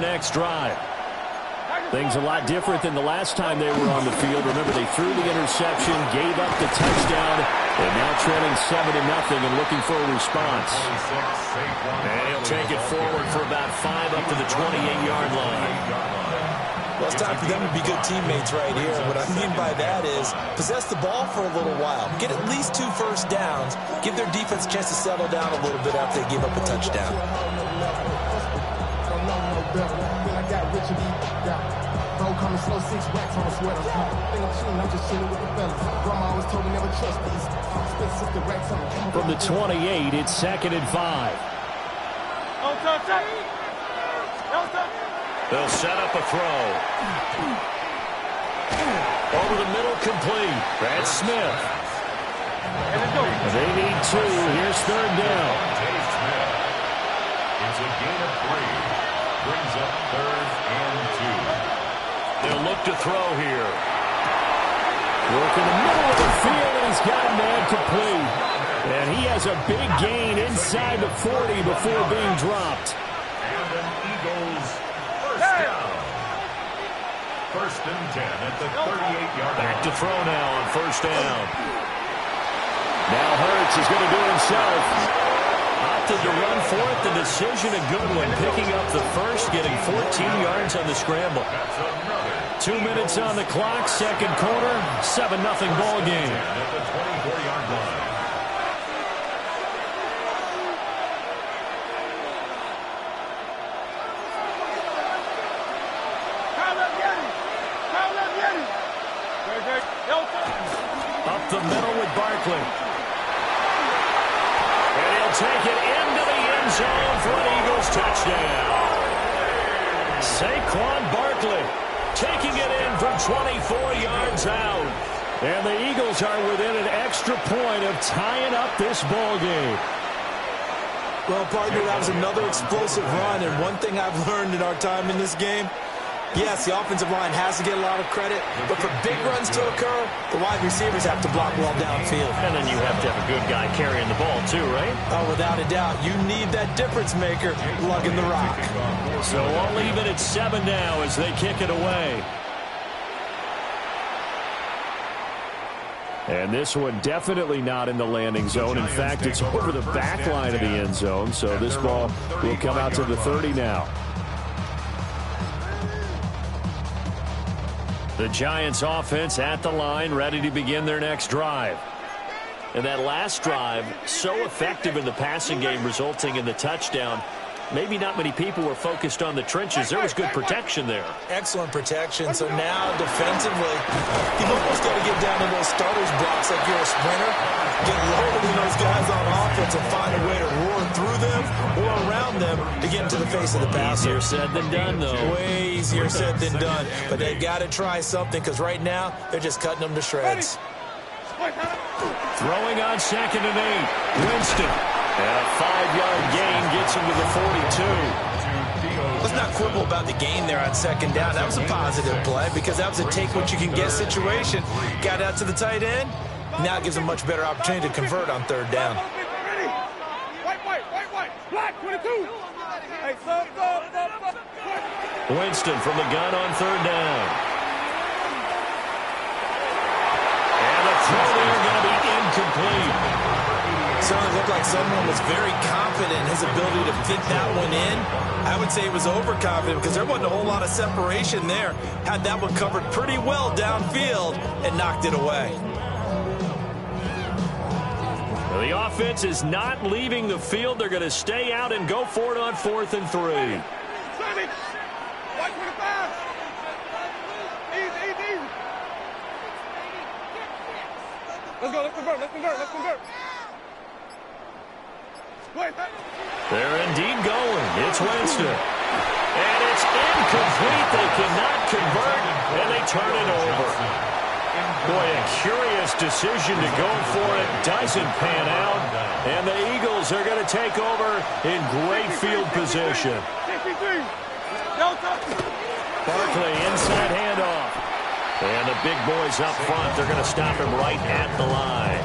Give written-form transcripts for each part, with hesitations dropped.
next drive. Things a lot different than the last time they were on the field. Remember, they threw the interception, gave up the touchdown, and now trailing 7-0 and looking for a response. And he'll take it forward for about 5 up to the 28-yard line. Well, it's time for them to be good teammates right here. What I mean by that is possess the ball for a little while. Get at least 2 first downs. Give their defense a chance to settle down a little bit after they give up a touchdown. From the 28, it's 2nd and 5. They'll set up a throw. Over the middle, complete. Brad Smith. They need 2. Here's 3rd down. It's a gain of 3. Brings up 3rd and 2. They'll look to throw here. Work in the middle of the field, and he's got a man complete. And he has a big gain inside the 40 before being dropped. And an Eagles first down. 1st and 10 at the 38-yard line. Back to throw now on 1st down. Now Hurts is going to do it himself. Opted to run for it. The decision a good one. Picking up the first, getting 14 yards on the scramble. 2 minutes on the clock, 2nd quarter, 7-0 ball game. At the 24-yard line. Up the middle with Barkley. And he'll take it into the end zone for an Eagles touchdown. Saquon Barkley taking it in from 24 yards out. And the Eagles are within an extra point of tying up this ball game. Well, partner, that was another explosive run, and one thing I've learned in our time in this game, yes, the offensive line has to get a lot of credit, but for big runs to occur, the wide receivers have to block well downfield. And then you have to have a good guy carrying the ball too, right? Oh, without a doubt. You need that difference maker lugging the rock. So I'll leave it at 7 now as they kick it away. And this one definitely not in the landing zone. In fact, it's over the back line of the end zone. So this ball will come out to the 30 now. The Giants offense at the line, ready to begin their next drive. And that last drive, so effective in the passing game, resulting in the touchdown. Maybe not many people were focused on the trenches. There was good protection there. Excellent protection. So now defensively, you've almost got to get down to those starters blocks like you're a sprinter. Get lower than those guys on offense and find a way to roar through them or around them to get into the face of the passer. Easier said than done, though. Way easier said than done. But they've got to try something because right now they're just cutting them to shreds. Throwing on 2nd and 8. Winston. And a 5-yard gain gets him to the 42. Let's not quibble about the gain there on 2nd down. That was a positive play because that was a take-what-you-can-get situation. Got out to the tight end. Now it gives them a much better opportunity to convert on 3rd down. Winston from the gun on 3rd down. And the throw there going to be incomplete. Certainly looked like someone was very confident in his ability to fit that one in. I would say he was overconfident because there wasn't a whole lot of separation there. Had that one covered pretty well downfield and knocked it away. Well, the offense is not leaving the field. They're going to stay out and go for it on 4th and 3. Let's convert. They're indeed going. It's Winston. And it's incomplete. They cannot convert, and they turn it over. Boy, a curious decision to go for it. Doesn't pan out. And the Eagles are going to take over in great field position. Barkley, inside handoff. And the big boys up front, they're going to stop him right at the line.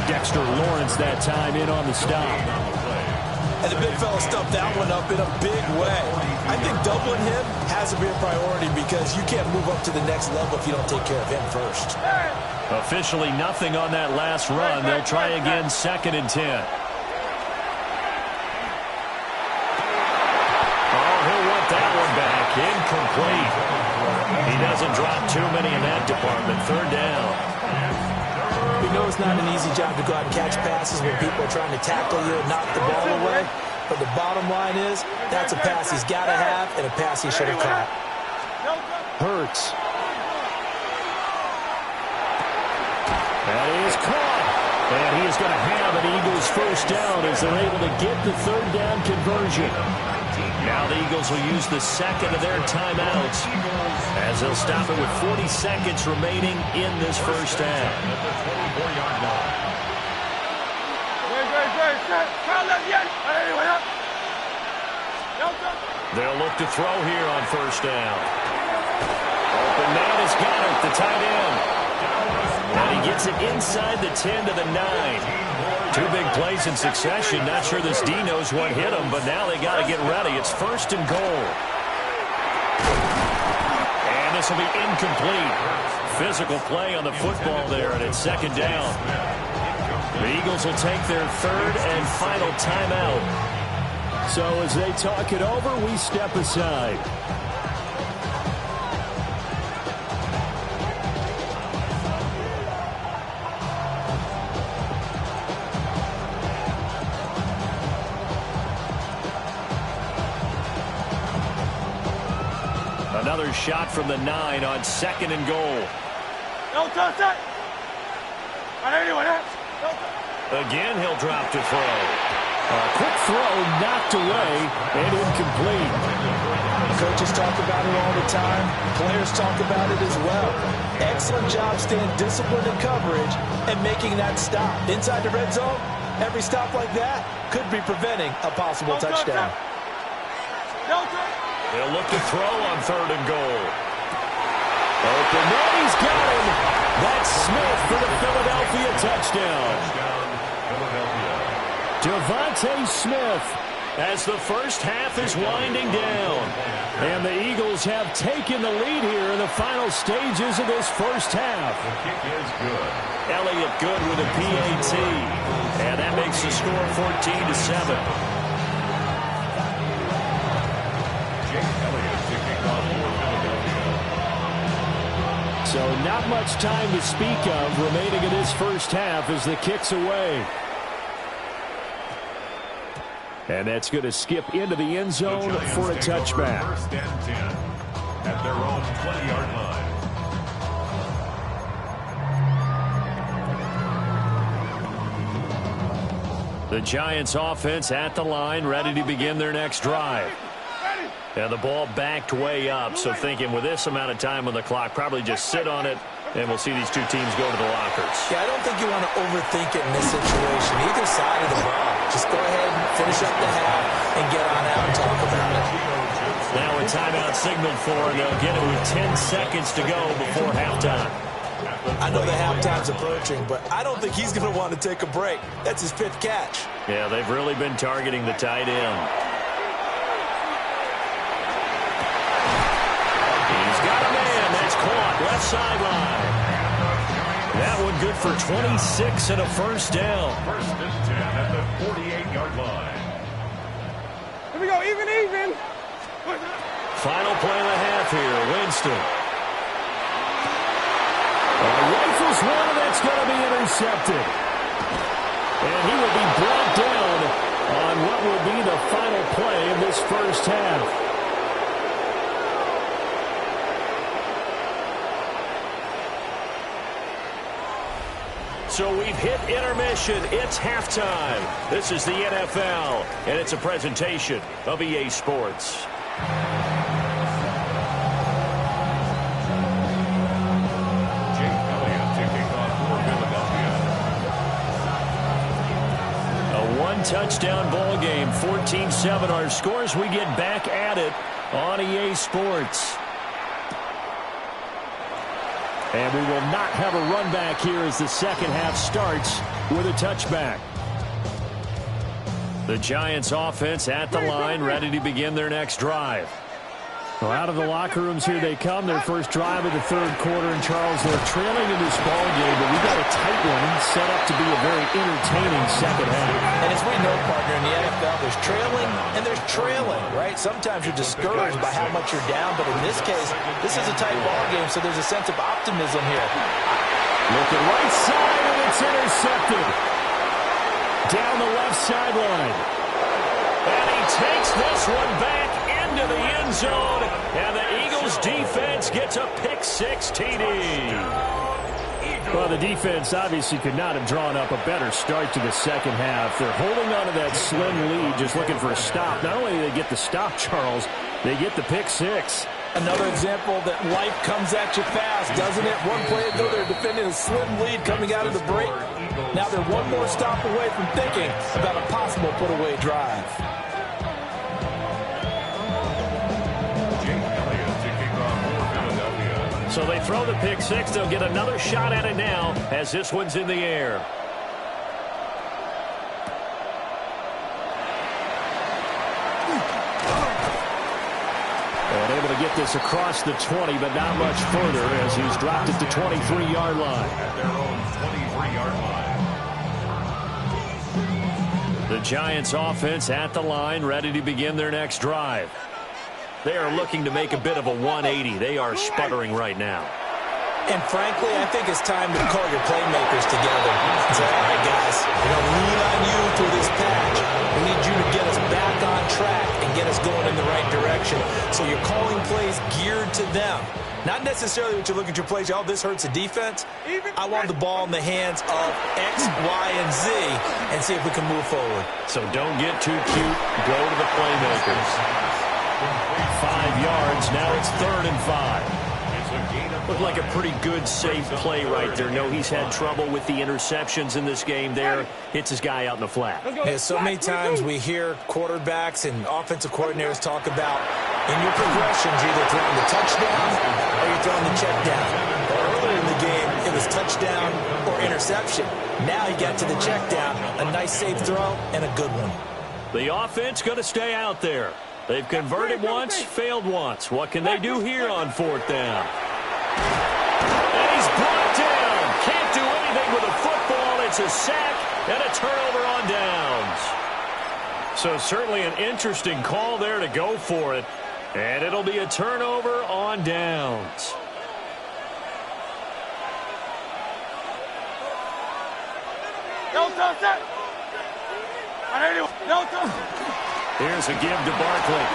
Dexter Lawrence that time in on the stop. And the big fella stuffed that one up in a big way. I think doubling him has to be a priority because you can't move up to the next level if you don't take care of him first. Officially nothing on that last run. They'll try again, 2nd and 10. Oh, he'll want that one back. Incomplete. He doesn't drop too many in that department. 3rd down. We know it's not an easy job to go out and catch passes when people are trying to tackle you and knock the ball away. But the bottom line is, that's a pass he's got to have and a pass he should have caught. Hurts. That is caught. And he is going to have an Eagles 1st down as they're able to get the 3rd down conversion. Now the Eagles will use the 2nd of their timeouts as they'll stop it with 40 seconds remaining in this 1st half. They'll look to throw here on 1st down. Open man has got it, the tight end. And he gets it inside the 10 to the 9. 2 big plays in succession. Not sure this D knows what hit him, but now they got to get ready. It's 1st and goal. And this will be incomplete. Physical play on the football there, and it's 2nd down. The Eagles will take their 3rd and final timeout. So as they talk it over, we step aside. Another shot from the 9 on 2nd and goal. Again, he'll drop to throw. A quick throw knocked away and incomplete. Coaches talk about it all the time. Players talk about it as well. Excellent job staying disciplined in coverage and making that stop. Inside the red zone, every stop like that could be preventing a possible touchdown. They'll look to throw on 3rd and goal. Open man, he's got him. That's Smith for the Philadelphia touchdown. Devontae Smith as the 1st half is winding down. And the Eagles have taken the lead here in the final stages of this 1st half. The kick is good. Elliott good with a PAT. And that makes the score 14-7. So not much time to speak of remaining in this 1st half as the kick's away. And that's going to skip into the end zone for a touchback. 1st and 10 at their own 20-yard line. The Giants offense at the line, ready to begin their next drive. And the ball backed way up, so thinking with this amount of time on the clock, probably just sit on it, and we'll see these 2 teams go to the lockers. Yeah, I don't think you want to overthink it in this situation. Either side of the ball. Just go ahead and finish up the half and get on out and talk about it. Now a timeout signaled for, and they'll get it with 10 seconds to go before halftime. I know the halftime's approaching, but I don't think he's going to want to take a break. That's his 5th catch. Yeah, they've really been targeting the tight end. He's got a man. That's caught. Left sideline. That one good for 26 and a 1st down. 1st and 10 at the 48-yard line. Here we go, even. Final play of the half here. Winston. Rifles one, that's going to be intercepted. And he will be brought down on what will be the final play of this 1st half. So we've hit intermission. It's halftime. This is the NFL, and it's a presentation of EA Sports. Touchdown ball game, 14-7 our scores. We get back at it on EA Sports. And we will not have a run back here as the 2nd half starts with a touchback. The Giants offense at the line, ready to begin their next drive. Well, out of the locker rooms here they come. Their first drive of the third quarter. And, Charles, they're trailing in this ball game, but we got a tight one set up to be a very entertaining second half. And as we know, partner, in the NFL, there's trailing and there's trailing, right? Sometimes you're discouraged by how much you're down, but in this case, this is a tight ball game, so there's a sense of optimism here. Look at right side, and it's intercepted. Down the left sideline. And he takes this one back into the end zone, and the Eagles defense gets a pick-6 TD. Well, the defense obviously could not have drawn up a better start to the second half. They're holding on to that slim lead, just looking for a stop. Not only do they get the stop, Charles, they get the pick-6. Another example that life comes at you fast, doesn't it? One play ago, they're defending a slim lead coming out of the break. Now they're one more stop away from thinking about a possible put-away drive. So they throw the pick-6. They'll get another shot at it now as this one's in the air. And able to get this across the 20, but not much further as he's dropped it to 23-yard line. At their own 23-yard line. The Giants offense at the line, ready to begin their next drive. They are looking to make a bit of a 180. They are sputtering right now. And frankly, I think it's time to call your playmakers together. Say, all right, guys, we're going to lean on you through this patch. We need you to get us back on track and get us going in the right direction. So you're calling plays geared to them. Not necessarily what you look at your plays, oh, this hurts the defense. I want the ball in the hands of X, Y, and Z and see if we can move forward. So don't get too cute. Go to the playmakers. 5 yards. Now it's 3rd and 5. Looked like a pretty good, safe play right there. No, he's had trouble with the interceptions in this game there. Hits his guy out in the flat. Yeah, so many times we hear quarterbacks and offensive coordinators talk about in your progressions, you're either throwing the touchdown or you're throwing the check down. Earlier in the game, it was touchdown or interception. Now he got to the check down, a nice safe throw, and a good one. The offense going to stay out there. They've converted once, failed once. What can they do here on 4th down? And he's brought down. Can't do anything with a football. It's a sack and a turnover on downs. So certainly an interesting call there to go for it. And it'll be a turnover on downs. Here's a give to Barkley.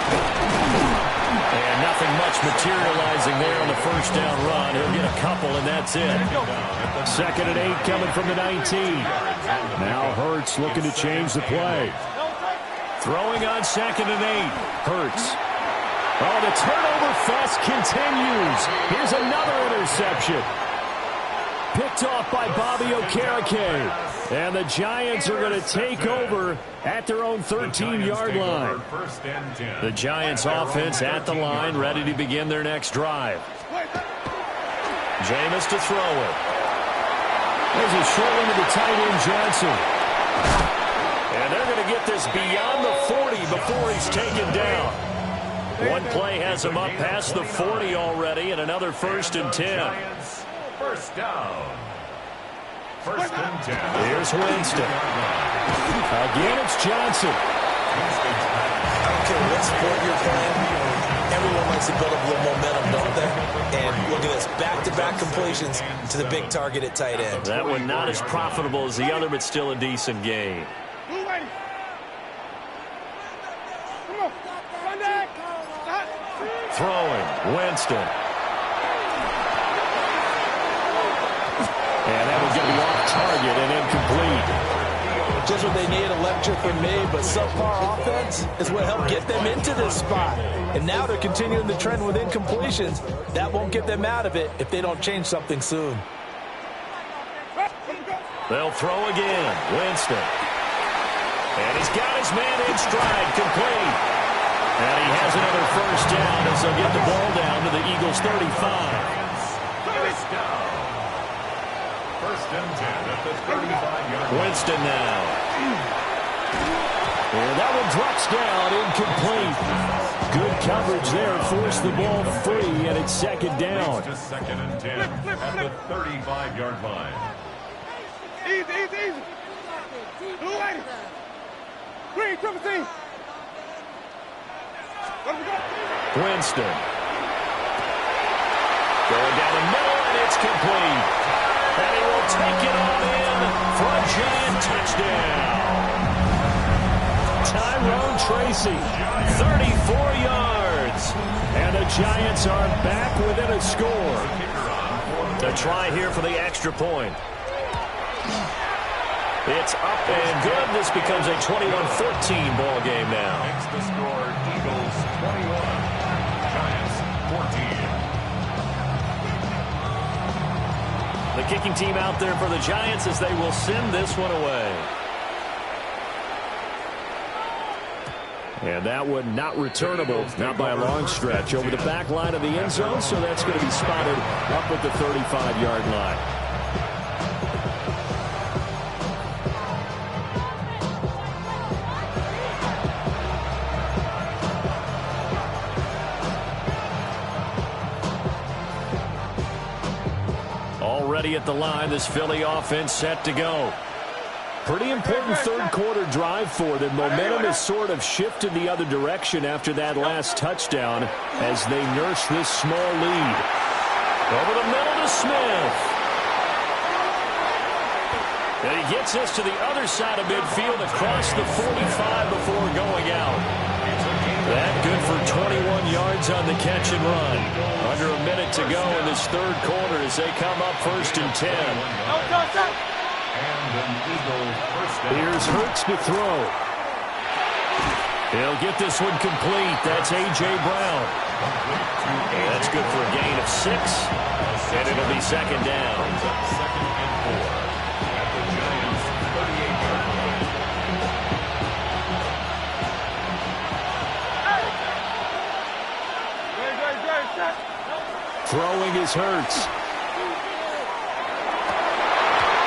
And nothing much materializing there on the first down run. He'll get a couple, and that's it. 2nd and 8 coming from the 19. Now Hurts looking to change the play. Throwing on 2nd and 8. Hurts. Oh, the turnover fest continues. Here's another interception. Picked off by Bobby Okereke. And the Giants are going to take over at their own 13-yard line. The Giants offense at the line, ready to begin their next drive. Jameis to throw it. There's a short one to the tight end, Johnson. And they're going to get this beyond the 40 before he's taken down. One play has him up past the 40 already, and another 1st and 10. First down. 1st and 10. Here's Winston. Again, it's Johnson. I don't care what sport you're playing. Everyone likes to build up a little momentum, don't they? And look at this, back-to-back completions to the big target at tight end. That one not as profitable as the other, but still a decent game. Throwing, Winston. And that was going to be off target and incomplete. Just what they need, a lecture from me, but subpar offense is what helped get them into this spot. And now they're continuing the trend with incompletions. That won't get them out of it if they don't change something soon. They'll throw again. Winston. And he's got his man in stride, complete. And he has another 1st down as they'll get the ball down to the Eagles' 35. First down. 1st and 10 at the 35-yard line. Winston now. And that one drops down, incomplete. Good coverage there, forced the ball free, and it's second down. To second and 10 at the 35-yard line. Easy. Blue lady. Green, triple team. Winston. Going down the middle, and it's complete. And he will take it all in for a giant touchdown. Tyrone Tracy, 34 yards. And the Giants are back within a score. A try here for the extra point. It's up and good. This becomes a 21-14 ball game now. Makes the score Eagles 21, Giants 14. The kicking team out there for the Giants as they will send this one away. And that one not returnable, not by a long stretch, over the back line of the end zone, so that's going to be spotted up at the 35-yard line. Already at the line, this Philly offense set to go. Pretty important third quarter drive for them. Momentum has sort of shifted the other direction after that last touchdown as they nurse this small lead. Over the middle to Smith. And he gets us to the other side of midfield across the 45 before going out. That good for 21 yards on the catch and run. Under a minute to go in this third quarter as they come up 1st and 10. And an Eagle first down. Here's Hurts to throw. He'll get this one complete. That's A.J. Brown. That's good for a gain of 6. And it'll be second down. Second and 4 at the Giants' 38-yard line. Throwing is Hurts.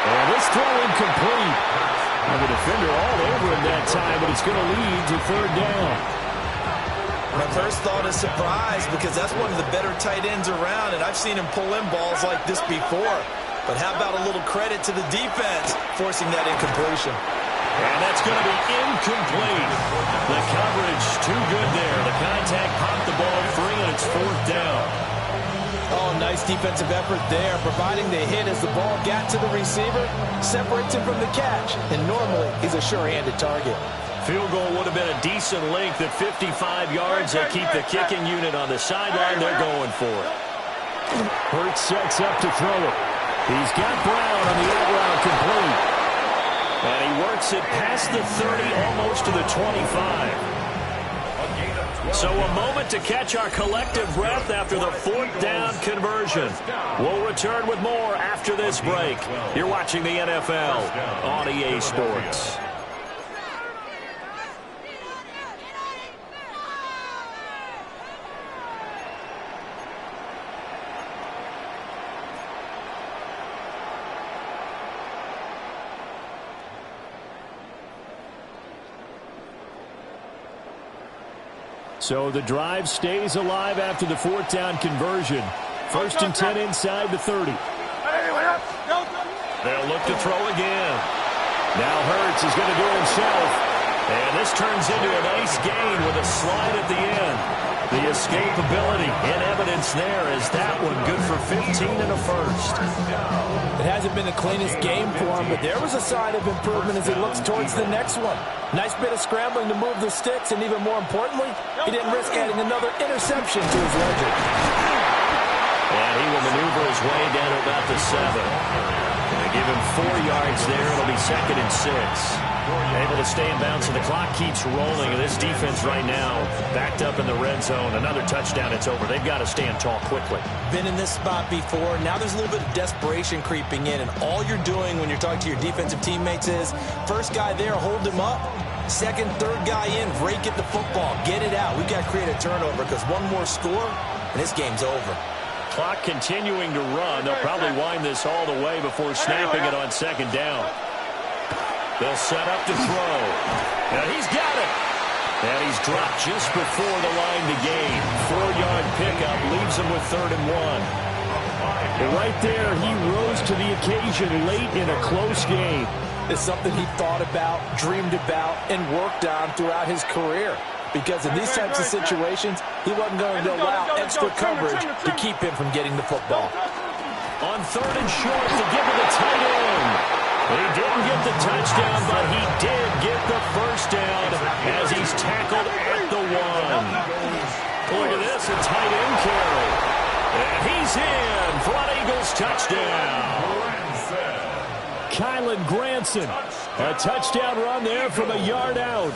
And this throw incomplete. And the defender all over him that time, but it's going to lead to third down. My first thought is surprise because that's one of the better tight ends around, and I've seen him pull in balls like this before. But how about a little credit to the defense forcing that incompletion? And that's going to be incomplete. The coverage too good there. The contact popped the ball free, and it's fourth down. Oh, nice defensive effort there, providing the hit as the ball got to the receiver, separates him from the catch, and normally he's a sure-handed target. Field goal would have been a decent length at 55 yards. They keep the kicking unit on the sideline. They're going for it. Hurts sets up to throw it. He's got Brown on the out route complete. And he works it past the 30, almost to the 25. So a moment to catch our collective breath after the fourth down conversion. We'll return with more after this break. You're watching the NFL on EA Sports. So the drive stays alive after the fourth down conversion. 1st and 10 inside the 30. They'll look to throw again. Now Hurts is going to do it himself. And this turns into a nice gain with a slide at the end. The escapability in evidence there is that one good for 15 and a first. It hasn't been the cleanest game for him, but there was a sign of improvement as he looks towards the next one. Nice bit of scrambling to move the sticks, and even more importantly, he didn't risk adding another interception to his ledger. And he will maneuver his way down to about the 7. They give him 4 yards there. It'll be 2nd and 6. Able to stay in bounds, and the clock keeps rolling. And this defense right now backed up in the red zone. Another touchdown, it's over. They've got to stand tall quickly. Been in this spot before. Now there's a little bit of desperation creeping in, and all you're doing when you're talking to your defensive teammates is first guy there, hold him up. Second, third guy in, rake at the football. Get it out. We've got to create a turnover because one more score, and this game's over. Clock continuing to run. They'll probably wind this all the way before snapping it on 2nd down. They'll set up to throw. And he's got it. And he's dropped just before the line to gain. 4-yard pickup leaves him with 3rd and 1. Right there, he rose to the occasion late in a close game. It's something he thought about, dreamed about, and worked on throughout his career. Because in these types of situations, he wasn't going to allow extra coverage to keep him from getting the football. On 3rd and short to give it a tight end. He didn't get the touchdown, but he did get the first down as he's tackled at the 1. Look at this, a tight end carry. And he's in for an Eagles touchdown. Kylan Granson, a touchdown run there from a yard out.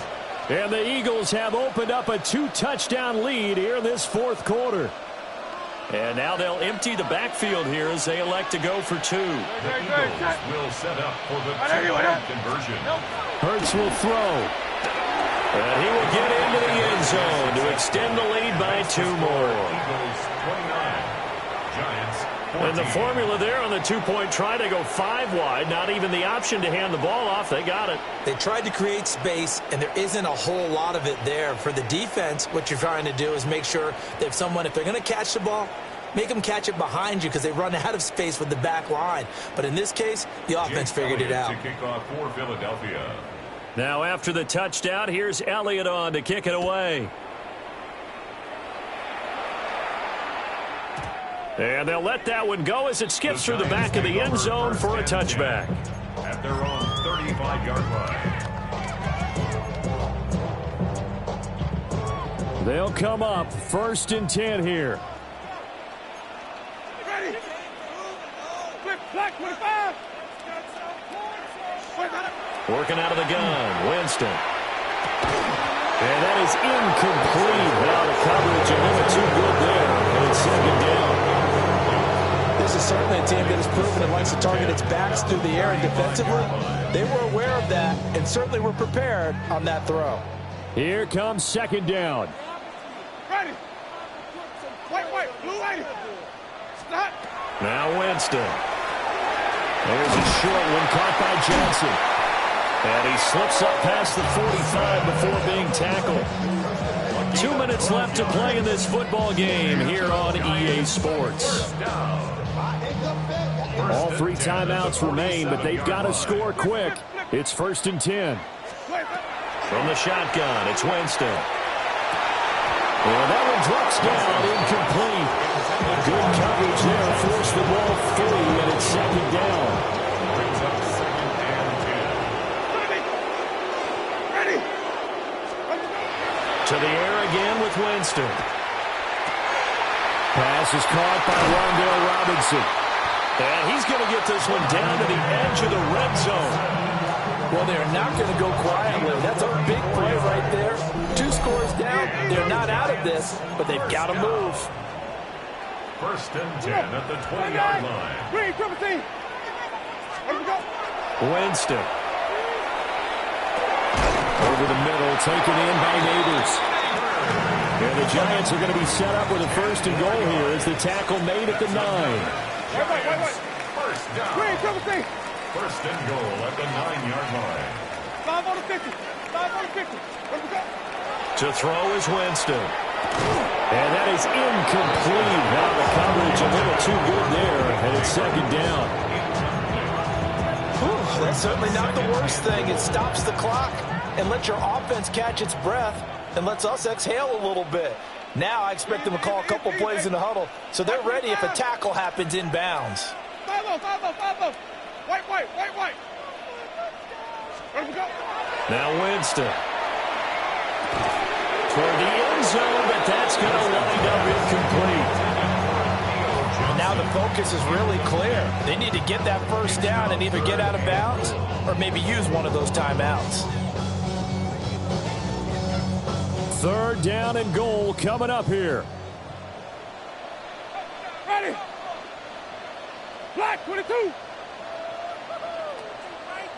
And the Eagles have opened up a 2-touchdown lead here in this 4th quarter. And now they'll empty the backfield here as they elect to go for 2. The Eagles will set up for the 2-point conversion. Hurts will throw. And he will get into the end zone to extend the lead by 2 more. Eagles 29, Giants 14. And the formula there on the 2-point try to go 5 wide. Not even the option to hand the ball off. They got it. They tried to create space, and there isn't a whole lot of it there. For the defense, what you're trying to do is make sure that if they're going to catch the ball, make them catch it behind you because they run out of space with the back line. But in this case, the offense figured it out. To kick off for Philadelphia. Now after the touchdown, here's Elliott on to kick it away. And they'll let that one go as it skips through the back of the end zone for a touchback. At their own 35-yard line. They'll come up 1st and 10 here. Ready. Flip, black, 25. Working out of the gun, Winston. And that is incomplete. Now the coverage a little too good there. And it's 2nd down. This is certainly a team that has proven it likes to target its backs through the air, and defensively, they were aware of that and certainly were prepared on that throw. Here comes 2nd down. Ready. White, blue, white. Stop. Now Winston. There's a short one caught by Johnson. And he slips up past the 45 before being tackled. 2 minutes left to play in this football game here on EA Sports. All 3 timeouts remain, but they've got to score quick. It's 1st and 10. From the shotgun, it's Winston. And that one drops down, incomplete. Good coverage there, forced the ball free, and it's 2nd down. Brings up 2nd and 10. Ready. To the air again with Winston. Pass is caught by Rondale Robinson. And he's going to get this one down to the edge of the red zone. Well, they're not going to go quietly. That's a big play right there. 2 scores down. They're not out of this, but they've got to move. 1st and 10 at the 20-yard line. Green, 17. Let me go. Winston. Over the middle, taken in by Neighbors. And the Giants are going to be set up with a 1st and goal here as the tackle made at the 9. Giants, 1st down. Green, 17. 1st and goal at the 9-yard line. 5 on the 50. 5 on the 50. Let me go. To throw is Winston. And that is incomplete. Now the coverage a little too good there, and it's 2nd down. Whew, that's certainly not the worst thing. It stops the clock and lets your offense catch its breath and lets us exhale a little bit. Now I expect them to call a couple plays in the huddle, so they're ready if a tackle happens inbounds. 5-0, 5-0, 5-0. White. Let me go. Now Winston. Toward the end zone, but that's going to wind up incomplete. Now the focus is really clear. They need to get that 1st down and either get out of bounds or maybe use one of those timeouts. 3rd down and goal coming up here. Ready. Black, 22.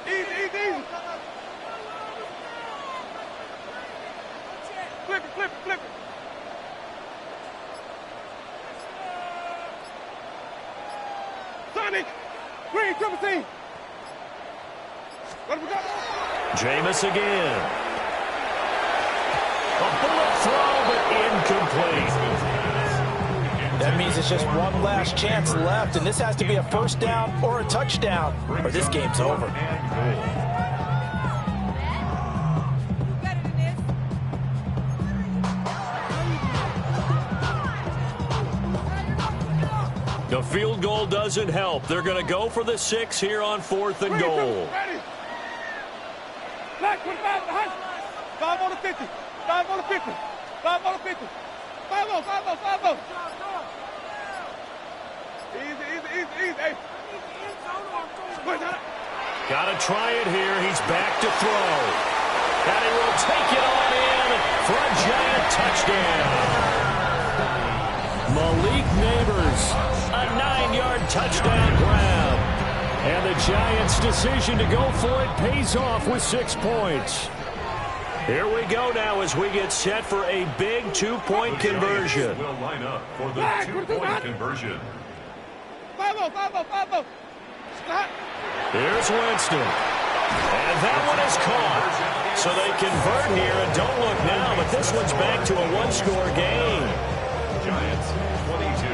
Easy. Flip it. Sonic. Green, 17. Jameis again. A bullet throw, but incomplete. That means it's just one last chance left, and this has to be a first down or a touchdown, or this game's over. The field goal doesn't help. They're going to go for the 6 here on 4th and goal. Black, 25, 5 on the 50. 5 on the 50. 5 on the 50. 5 on. Easy. Hey. Got to try it here. He's back to throw. And he will take it on in for a giant touchdown. Malik Neighbors, a 9-yard touchdown grab. And the Giants' decision to go for it pays off with 6 points. Here we go now as we get set for a big 2-point conversion. Will line up for the 2-point conversion. 5-0. Here's Winston. And that one is caught. So they convert here, and don't look now, but this one's back to a 1-score game. Giants 22.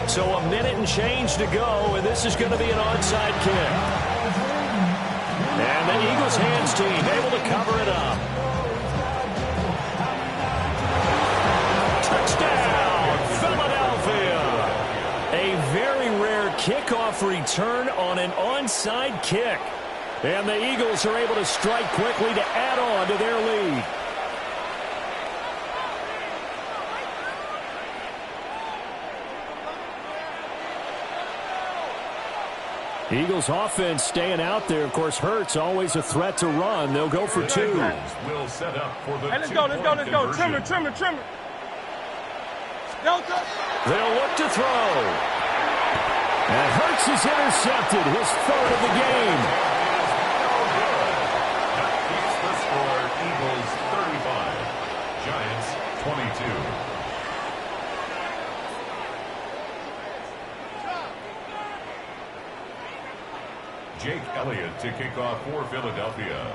So a minute and change to go, and this is going to be an onside kick. And the Eagles hands team able to cover it up. Touchdown, Philadelphia. A very rare kickoff return on an onside kick. And the Eagles are able to strike quickly to add on to their lead. Eagles offense staying out there. Of course, Hurts always a threat to run. They'll go for 2. Will set up for the Hey, let's go. Trimmer. They'll look to throw. And Hurts is intercepted, his 3rd of the game. That keeps the score. Eagles 35. Giants 22. Jake Elliott to kick off for Philadelphia.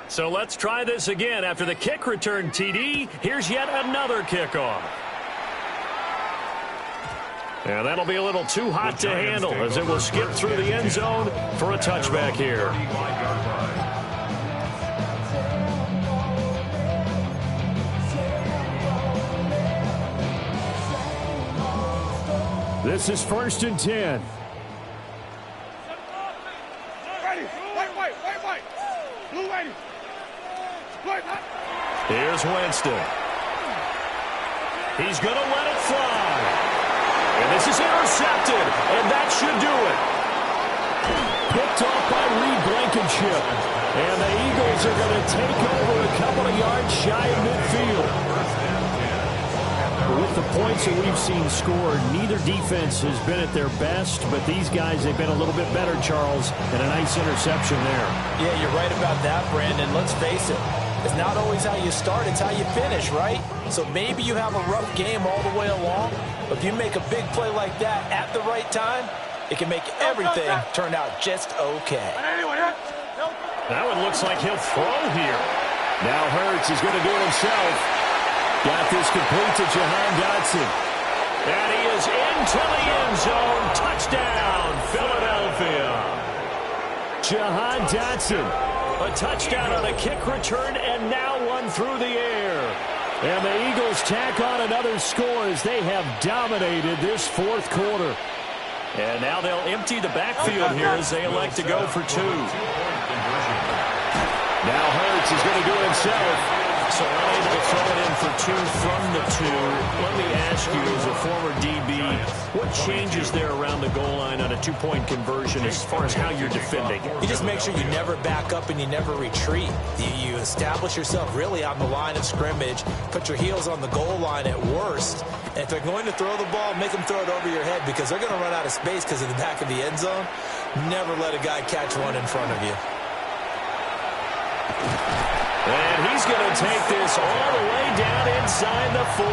So let's try this again. After the kick return TD, here's yet another kickoff. And that'll be a little too hot to handle as it will skip through the end zone for a touchback here. This is 1st and 10. White. Blue lady. Here's Winston. He's going to let it fly. And this is intercepted, and that should do it. Picked off by Reed Blankenship. And the Eagles are going to take over a couple of yards shy of midfield. With the points that we've seen scored, neither defense has been at their best, but these guys, they've been a little bit better, Charles, and a nice interception there. Yeah, you're right about that, Brandon. Let's face it. It's not always how you start, it's how you finish, right? So maybe you have a rough game all the way along, but if you make a big play like that at the right time, it can make everything turn out just okay. Now it looks like he'll throw here. Now Hurts is going to do it himself. Got this complete to Jahan Dotson. And he is into the end zone. Touchdown, Philadelphia. Jahan Dotson. A touchdown on a kick return, and now one through the air. And the Eagles tack on another score as they have dominated this 4th quarter. And now they'll empty the backfield here as they elect to go for 2. Now Hurts is going to do it himself. So unable to throw it in for 2 from the 2. Let me ask you, as a former DB, what changes there around the goal line on a 2-point conversion as far as how you're defending? You just make sure you never back up and you never retreat. You establish yourself really on the line of scrimmage, put your heels on the goal line at worst, and if they're going to throw the ball, make them throw it over your head because they're going to run out of space because of the back of the end zone. Never let a guy catch one in front of you. And he's going to take this all the way down inside the 40.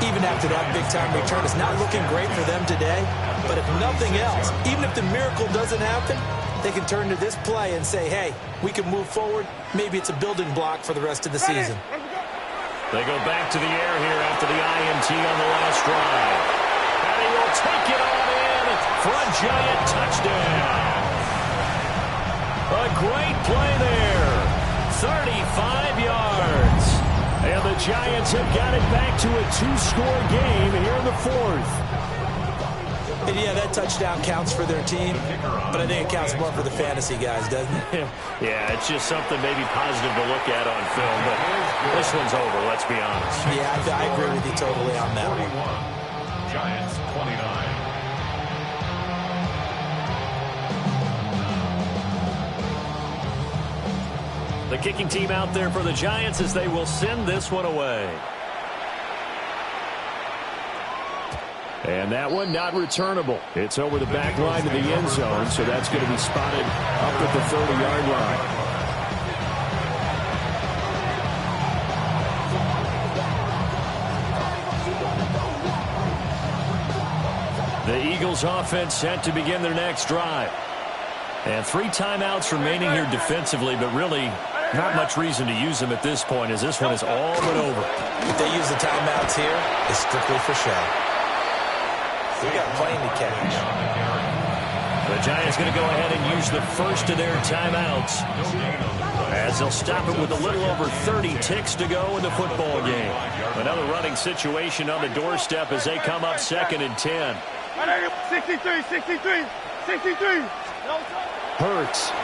even after that big-time return. It's not looking great for them today, but if nothing else, even if the miracle doesn't happen, they can turn to this play and say, hey, we can move forward. Maybe it's a building block for the rest of the season. They go back to the air here after the INT on the last drive. And he will take it on in for a Giant touchdown. A great play there. 35 yards. And the Giants have got it back to a 2-score game here in the fourth. And yeah, that touchdown counts for their team, but I think it counts more for the fantasy guys, doesn't it? Yeah, it's just something maybe positive to look at on film, but this one's over, let's be honest. Yeah, I agree with you totally on that one. Giants 29. The kicking team out there for the Giants as they will send this one away. And that one not returnable. It's over the back line to the end zone, so that's going to be spotted up at the 30-yard line. The Eagles offense set to begin their next drive. And 3 timeouts remaining here defensively, but really not much reason to use them at this point as this one is all but over. If they use the timeouts here, it's strictly for show. We got plenty to catch. The Giants going to go ahead and use the first of their timeouts as they'll stop it with a little over 30 ticks to go in the football game. Another running situation on the doorstep as they come up 2nd and 10. 63. Hurts.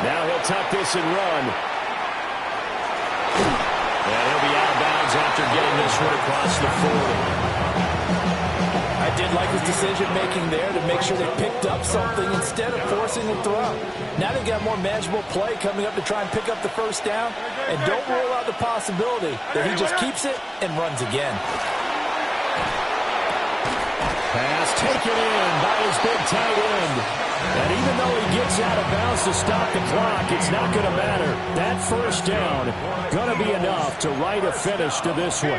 Now he'll tuck this and run. And he'll be out of bounds after getting this one across the 40. I did like his decision-making there to make sure they picked up something instead of forcing the throw. Now they've got more manageable play coming up to try and pick up the first down. And don't rule out the possibility that he just keeps it and runs again. Pass taken in by his big tight end. And even though he gets out of bounds to stop the clock, it's not going to matter. That first down going to be enough to write a finish to this one.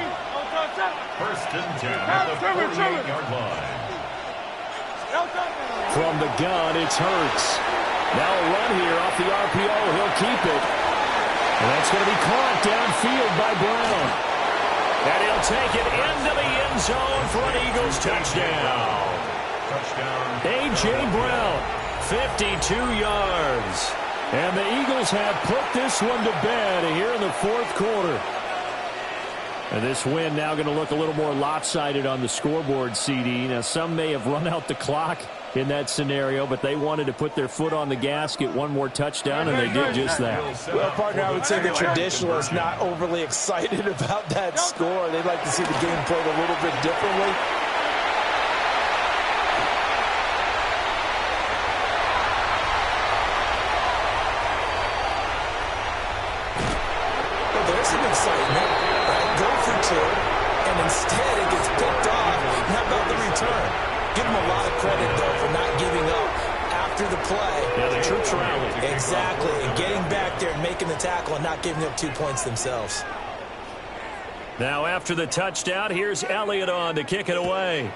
1st and 10 at the 48-yard line. From the gun, it's Hurts. Now a run here off the RPO. He'll keep it. And that's going to be caught downfield by Brown. And he'll take it into the end zone for an Eagles touchdown. A.J. Brown, 52 yards. And the Eagles have put this one to bed here in the fourth quarter. And this win now going to look a little more lopsided on the scoreboard, CD. Now, some may have run out the clock in that scenario, but they wanted to put their foot on the gas, get one more touchdown, and they did just that. Well, partner, I would say the traditionalists not overly excited about that score. They'd like to see the game played a little bit differently. Well, there's some excitement. Go for 2, and instead it gets picked off. How about the return? Give them a lot of credit, though, for not giving up after the play. Yeah, the troops rallied. Exactly, and getting back there and making the tackle and not giving up 2 points themselves. Now after the touchdown, here's Elliott on to kick it away.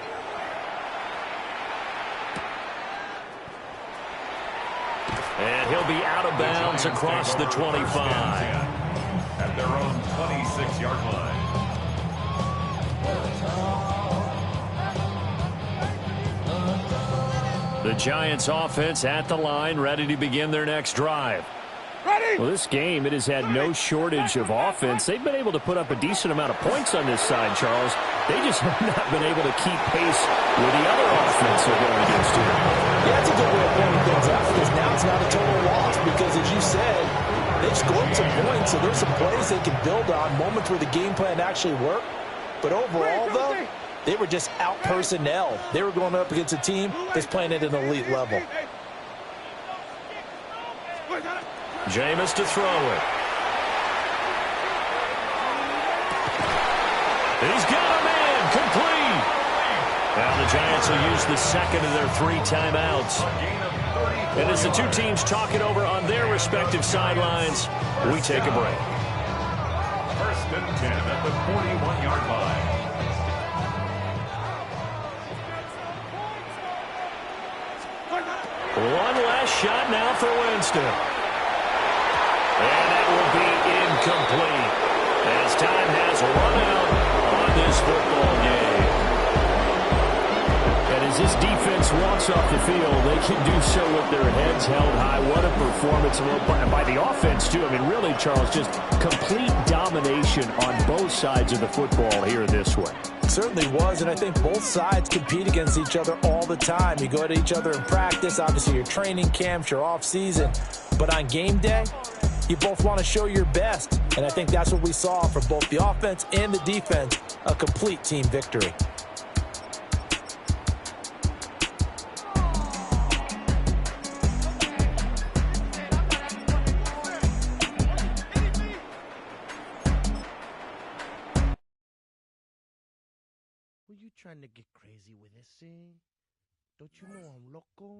And he'll be out of bounds across the 25. At their own 26-yard line. The Giants offense at the line, ready to begin their next drive. Well, this game, it has had no shortage of offense. They've been able to put up a decent amount of points on this side, Charles. They just have not been able to keep pace with the other offense they're going against here. Yeah, that's a good way of pointing things out, because now it's not a total loss, because as you said, they've scored some points, so there's some plays they can build on, moments where the game plan actually worked. But overall, though, they were just out-personnel. They were going up against a team that's playing at an elite level. Jameis to throw it. He's got a man complete. Now the Giants will use the second of their 3 timeouts. And as the two teams talk it over on their respective sidelines, we take a break. 1st and 10 at the 41-yard line. One last shot now for Winston. And that will be incomplete as time has run out on this football game. And as this defense walks off the field, they can do so with their heads held high. What a performance by the offense, too. I mean, really, Charles, just complete domination on both sides of the football here this one. It certainly was, and I think both sides compete against each other all the time. You go at each other in practice, obviously your training camps, your off-season. But on game day, you both want to show your best. And I think that's what we saw from both the offense and the defense, a complete team victory. Were you trying to get crazy with this, Don't you know I'm loco?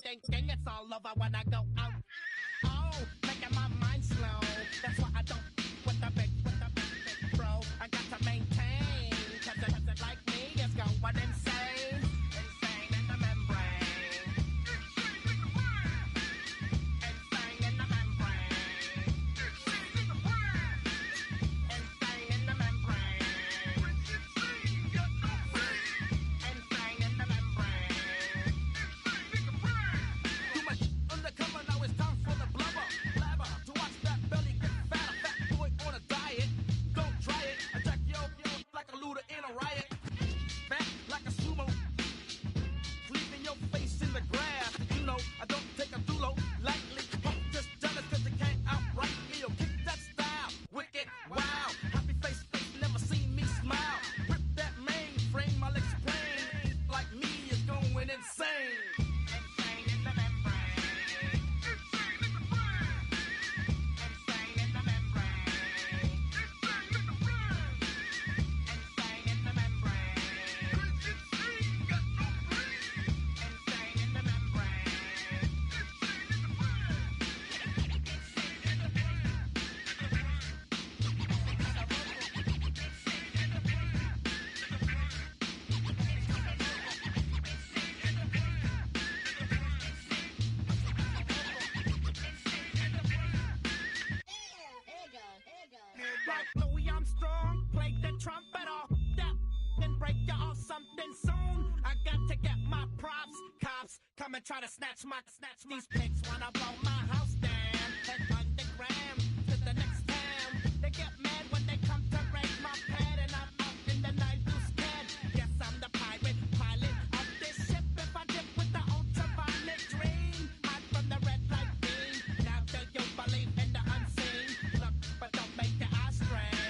Thinking it's all over when I go out. Oh, making my mind slow. That's why I don't with the big bro. I got to maintain, cause it like me is going insane. Insane in the membrane. Insane in the membrane. Insane in the membrane. Insane in the membrane. Trumpet off that and break you off something soon. I got to get my props. Cops come and try to snatch these pigs wanna blow my house down. Head underground to the next town. They get mad when they come to raid my pad and I'm out in the night too scared. Yes, I'm the pirate pilot of this ship. If I dip with the ultraviolet dream, hide from the red light beam. Now do you believe in the unseen? Look, but don't make your eyes strain.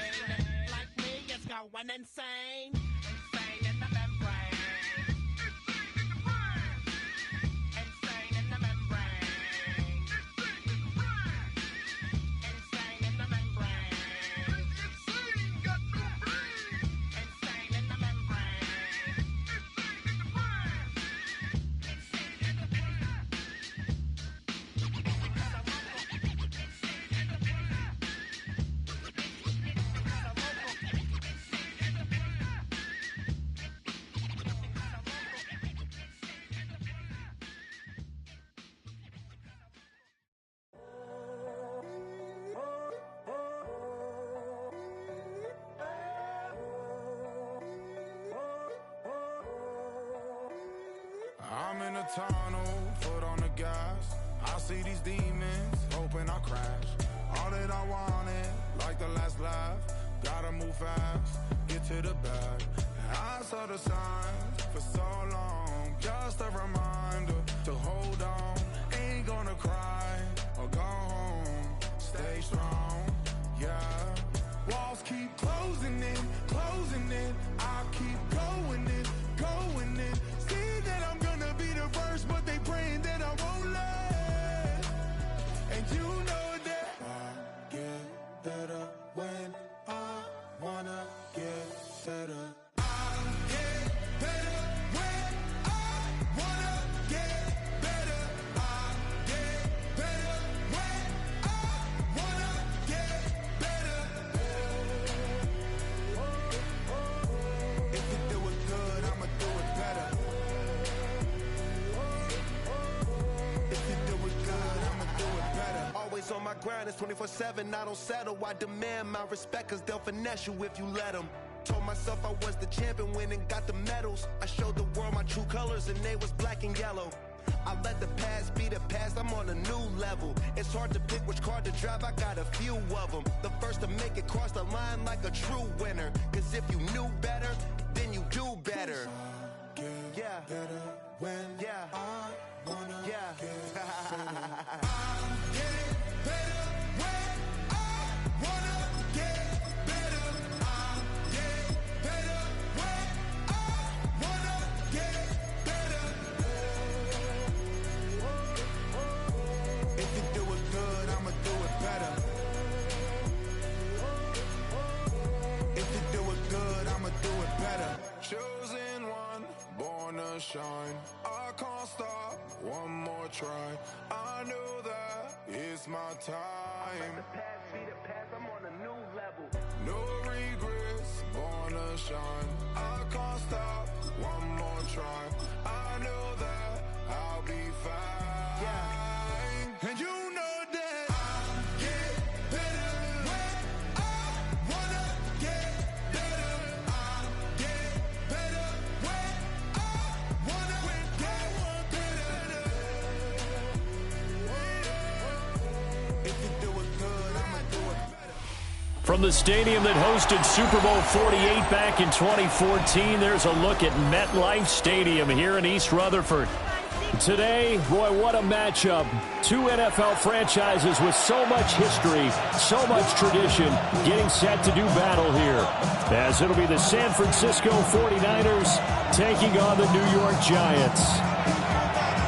Going insane, insane in the membrane, insane in the membrane, insane in the membrane, insane in the membrane. I'm in a tunnel, foot on the gas. I see these demons, hoping I crash. All that I wanted, like the last laugh. Gotta move fast, get to the bag. I saw the signs for so long. Just a reminder to hold on. Ain't gonna cry or go home. Stay strong, yeah. Walls keep closing in, closing in. I keep going. my grind is 24/7, I don't settle. I demand my respect, cause they'll finesse you if you let them. Told myself I was the champion, went and got the medals. I showed the world my true colors and they was black and yellow. I let the past be the past, I'm on a new level. It's hard to pick which car to drive, I got a few of them. The first to make it cross the line like a true winner. Cause if you knew better, then you do better. Yeah, better when yeah, I wanna yeah. Get better. I'm getting better when I wanna get better. I'm getting better when I wanna get better. If you do it good, I'ma do it better. If you do it good, I'ma do it better. Chosen one, born to shine. I can't stop, one more try. I know that it's my time. Let the past be the past, I'm on a new level. No regrets, born to shine. I can't stop, one more try. I know that I'll be fine. Yeah. And you know that I'll get better when I wanna get better. I'll get better when I wanna get better. If you do it good, I'ma do it better. From the stadium that hosted Super Bowl 48 back in 2014, there's a look at MetLife Stadium here in East Rutherford. Today, boy, what a matchup. Two NFL franchises with so much history, so much tradition, getting set to do battle here. As it'll be the San Francisco 49ers taking on the New York Giants.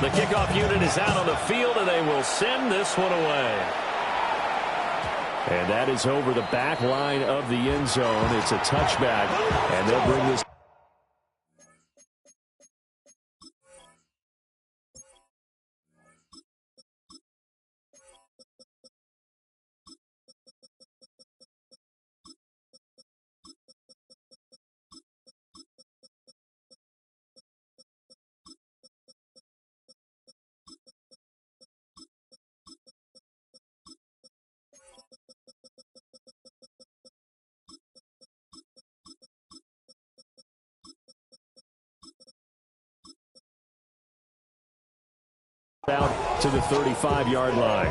The kickoff unit is out on the field, and they will send this one away. And that is over the back line of the end zone. It's a touchback, and they'll bring this. Out to the 35-yard line.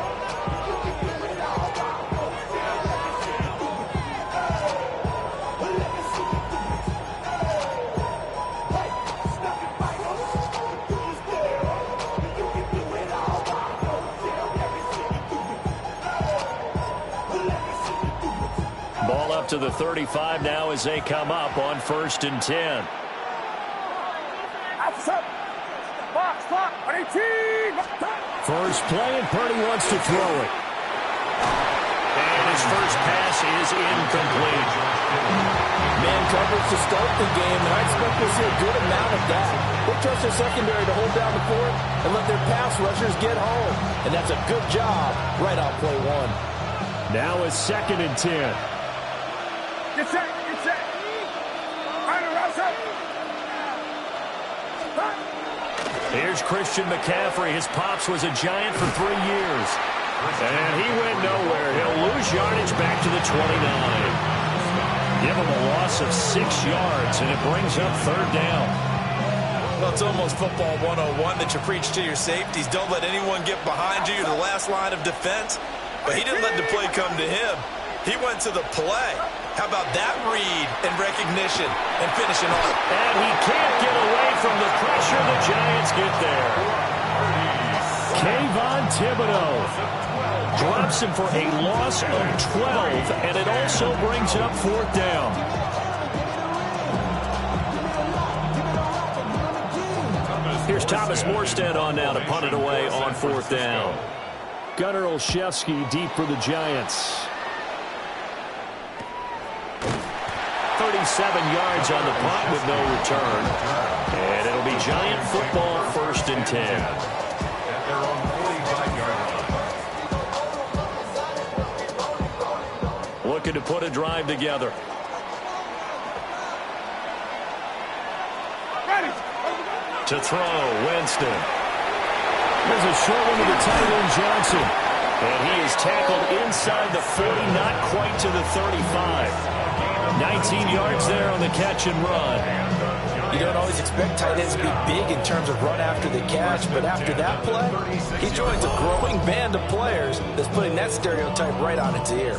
Ball up to the 35 now as they come up on 1st and 10. First play, and Purdy wants to throw it. And his first pass is incomplete. Man coverage to start the game, and I expect we'll see a good amount of that. They'll trust their secondary to hold down the fort and let their pass rushers get home. And that's a good job right out play one. Now it's 2nd and 10. Get set, get set. Here's Christian McCaffrey. His pops was a Giant for 3 years. And he went nowhere. He'll lose yardage back to the 29. Give him a loss of 6 yards, and it brings up 3rd down. Well, it's almost football 101 that you preach to your safeties. Don't let anyone get behind you. You're the last line of defense. But he didn't let the play come to him. He went to the play. How about that read and recognition and finishing off? And he can't get away from the pressure. The Giants get there. Kayvon Thibodeau drops him for a loss of 12, and it also brings up 4th down. Here's Thomas Morstead on now to punt it away on 4th down. Gunnar Olszewski deep for the Giants. 37 yards on the punt with no return. And it'll be Giant football, 1st and 10. They're on 45-yard line. Looking to put a drive together. To throw, Winston. There's a short one to the tight end, Johnson. And he is tackled inside the 40, not quite to the 35. 19 yards there on the catch and run. You don't always expect tight ends to be big in terms of run after the catch, but after that play, he joins a growing band of players that's putting that stereotype right on its ear.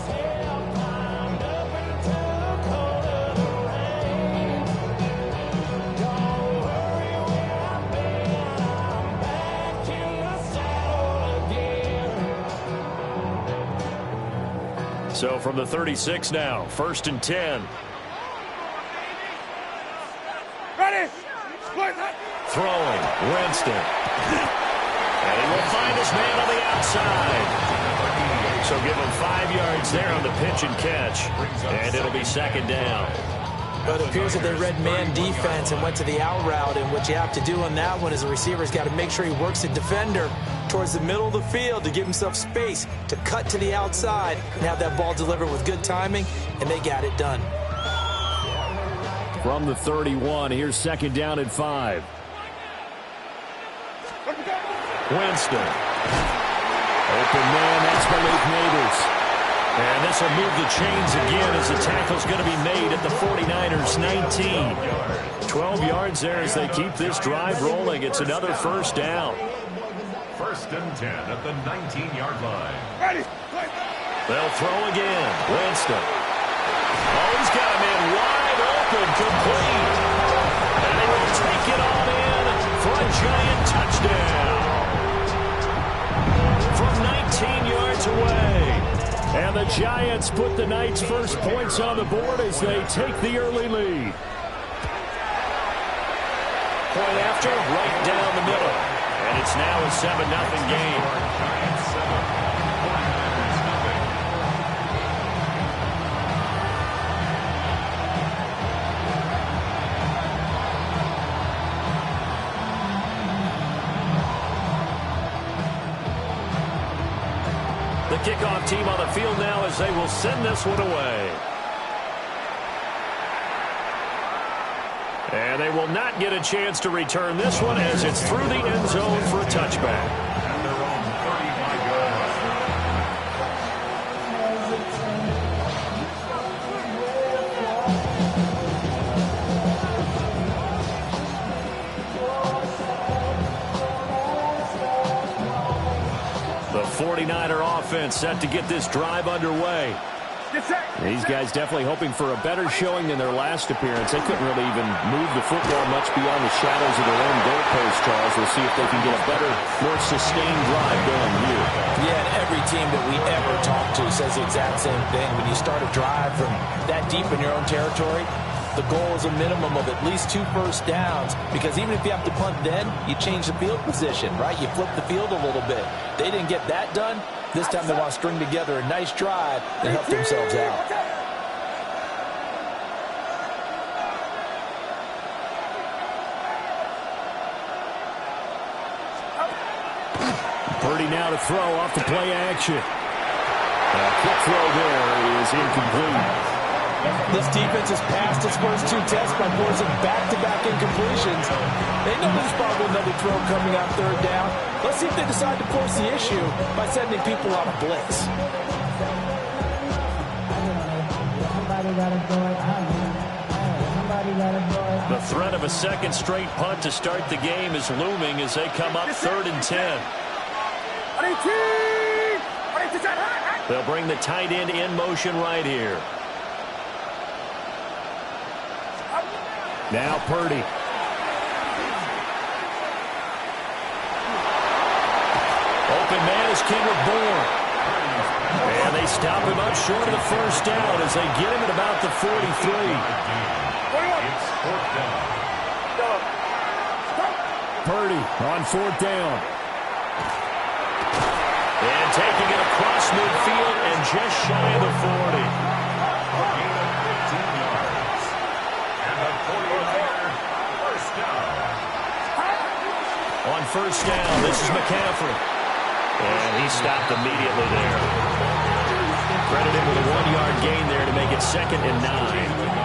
So from the 36 now, 1st and 10. Ready. Throwing, Winston. And he will find his man on the outside. So give him 5 yards there on the pitch and catch. And it'll be 2nd down. But it appears that they read man defense and went to the out route, and what you have to do on that one is the receiver's got to make sure he works the defender towards the middle of the field to give himself space to cut to the outside and have that ball delivered with good timing, and they got it done. From the 31, here's 2nd down and 5. Winston. Open man, that's Malik Neighbors. And this will move the chains again as the tackle's going to be made at the 49ers 19. 12 yards there as they keep this drive rolling. It's another 1st down. 1st and 10 at the 19-yard line. Ready. They'll throw again. Winston. Oh, he's got a man wide open, complete. And they will take it on in for a giant touchdown. From 19 yards away. And the Giants put the Knights' first points on the board as they take the early lead. Point after, right down the middle. And it's now a 7-0 game. The kickoff team on the field now as they will send this one away. And they will not get a chance to return this one as it's through the end zone for a touchback. At their own 35-yard The 49er offense set to get this drive underway. These guys definitely hoping for a better showing than their last appearance. They couldn't really even move the football much beyond the shadows of their own goalpost, Charles. We'll see if they can get a better, more sustained drive going here. Yeah, and every team that we ever talk to says the exact same thing. When you start a drive from that deep in your own territory, the goal is a minimum of at least 2 first downs, because even if you have to punt then, you change the field position, right? You flip the field a little bit. They didn't get that done. This time they want to string together a nice drive and help themselves out. Purdy now to throw off the play action. A quick throw there is incomplete. This defense has passed its first 2 tests by forcing back-to-back incompletions. They know there's probably another throw coming on 3rd down. Let's see if they decide to force the issue by sending people on a blitz. The threat of a second straight punt to start the game is looming as they come up 3rd and 10. They'll bring the tight end in motion right here. Now Purdy. Open man is Kendrick Bourne. And they stop him up short of the 1st down as they get him at about the 43. It's 4th down. Purdy on 4th down. And taking it across midfield and just shy of the 40. A gain of 15 yards. And the 49er first down. On 1st down, this is McCaffrey. And he stopped immediately there. Credit him with a 1-yard gain there to make it 2nd and 9.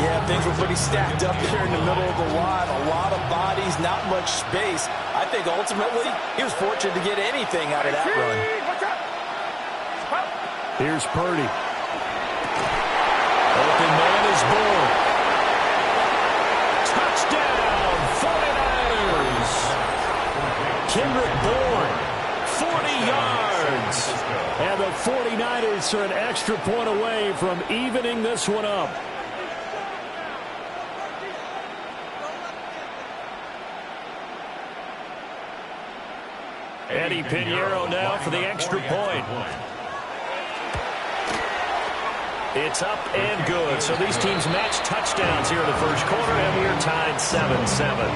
Yeah, things were pretty stacked up here in the middle of the line. A lot of bodies, not much space. I think ultimately he was fortunate to get anything out of that run. Here's Purdy. Open man is born. Touchdown, 49ers. Kendrick Bourne, 40 yards. And the 49ers are an extra point away from evening this one up. Eddie Pinheiro now for the extra point. It's up and good. So these teams match touchdowns here in the first quarter, and we're tied 7-7.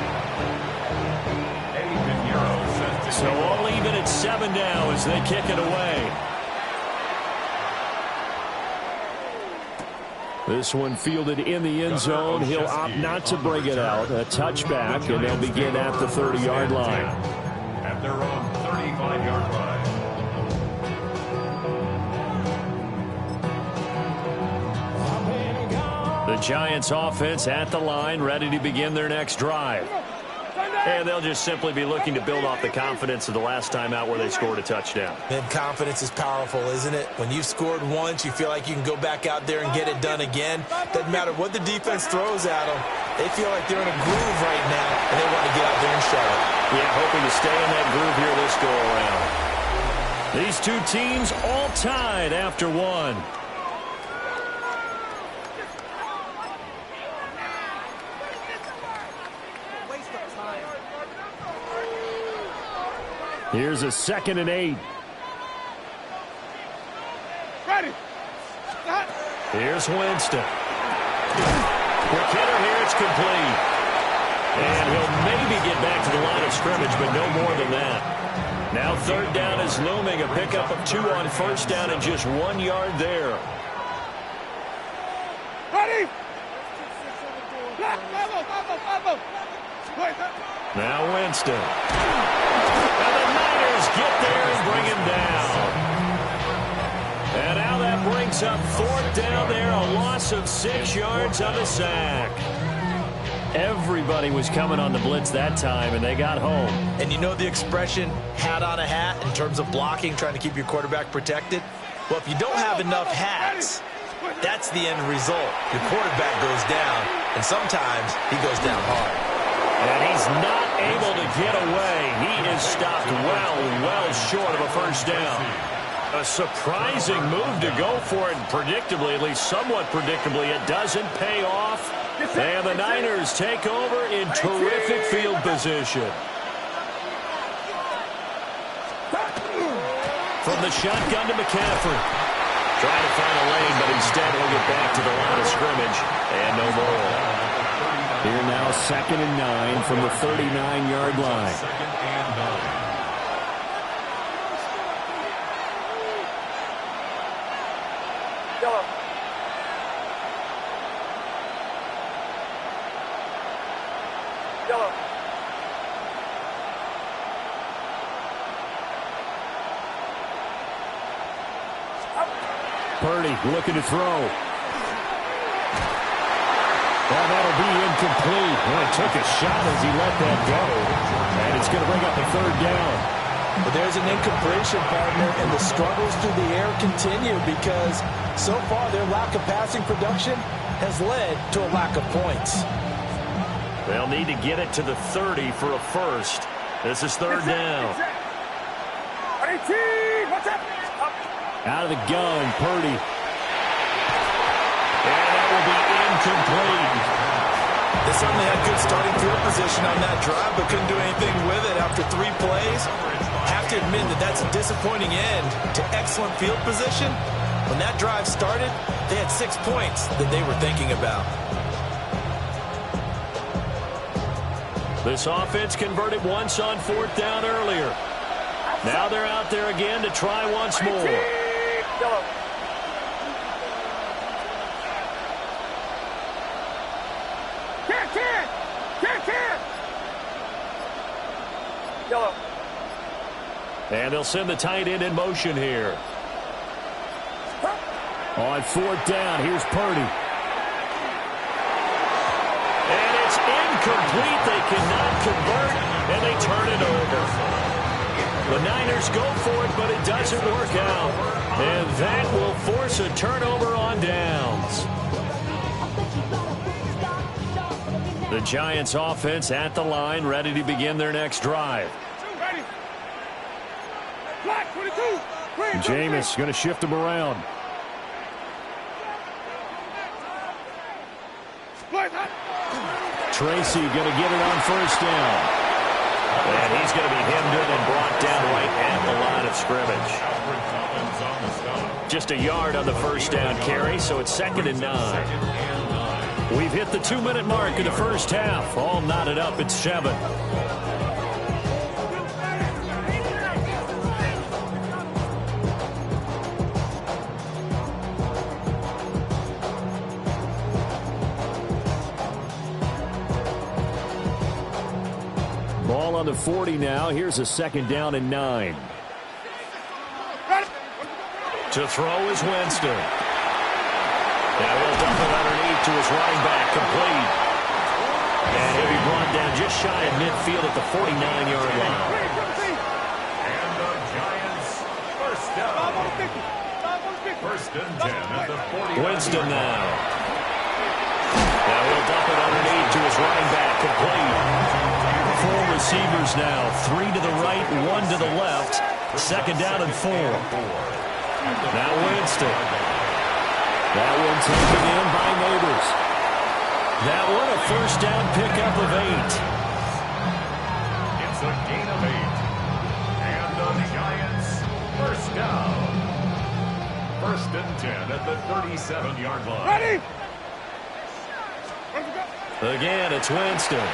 So all even at 7 now as they kick it away. This one fielded in the end zone. He'll opt not to bring it out. A touchback, and they'll begin at the 30-yard line. At their own 35-yard line. The Giants offense at the line, ready to begin their next drive. And they'll just simply be looking to build off the confidence of the last time out where they scored a touchdown. And confidence is powerful, isn't it? When you've scored once, you feel like you can go back out there and get it done again. Doesn't matter what the defense throws at them. They feel like they're in a groove right now, and they want to get out there and show it. Yeah, hoping to stay in that groove here this go-around. These two teams all tied after one. Here's a 2nd and 8. Ready. Here's Winston. Quick hitter here, it's complete. And he'll maybe get back to the line of scrimmage, but no more than that. Now 3rd down is looming, a pickup of 2 on 1st down and just 1 yard there. Ready. Now Winston. And the Niners get there and bring him down. And now that brings up 4th down there, a loss of 6 yards on the sack. Everybody was coming on the blitz that time, and they got home. And you know the expression, hat on a hat, in terms of blocking, trying to keep your quarterback protected? Well, if you don't have enough hats, that's the end result. Your quarterback goes down, and sometimes he goes down hard. And he's not able to get away. He is stopped well short of a 1st down. A surprising move to go for it, predictably, at least somewhat predictably. It doesn't pay off. And the Niners take over in terrific field position. From the shotgun to McCaffrey. Trying to find a lane, but instead he'll get back to the line of scrimmage. And no more. Here now 2nd and 9 from the 39-yard line. 2nd and 9. Yellow. Yellow. Purdy looking to throw. Well, that'll be incomplete. Well, he took a shot as he let that go. And it's going to bring up a 3rd down. But there's an incompletion, partner, and the struggles through the air continue because so far their lack of passing production has led to a lack of points. They'll need to get it to the 30 for a 1st. This is 3rd down. Out of the gun, Purdy. And that will be incomplete. They certainly had good starting field position on that drive, but couldn't do anything with it after 3 plays. Have to admit that that's a disappointing end to excellent field position. When that drive started, they had 6 points that they were thinking about. This offense converted once on 4th down earlier. Now they're out there again to try once more. Yellow. Yellow. And they'll send the tight end in motion here. On 4th down, here's Purdy. And it's incomplete. They cannot convert, and they turn it over. The Niners go for it, but it doesn't work out. And that will force a turnover on downs. The Giants offense at the line, ready to begin their next drive. Jameis going to shift him around. Tracy going to get it on first down. And he's going to be hemmed in and brought down right at the line of scrimmage. Just a yard on the first down carry, so it's 2nd and 9. We've hit the 2-minute mark in the first half. All knotted up at 7. Ball on the 40 now. Here's a 2nd down and 9. To throw is Winston. Now he'll dump it underneath to his running back, complete. And he'll be brought down just shy of midfield at the 49-yard line. And the Giants first down. 1st and 10 at the 49. Winston now. Now he'll dump it underneath to his running back, complete. 4 receivers now, 3 to the right, 1 to the left. 2nd down and 4. Now Winston. That one taken in by Neighbors. That one a first down pickup of 8. It's a gain of 8. And the Giants first down. 1st and 10 at the 37-yard line. Ready? Again, it's Winston.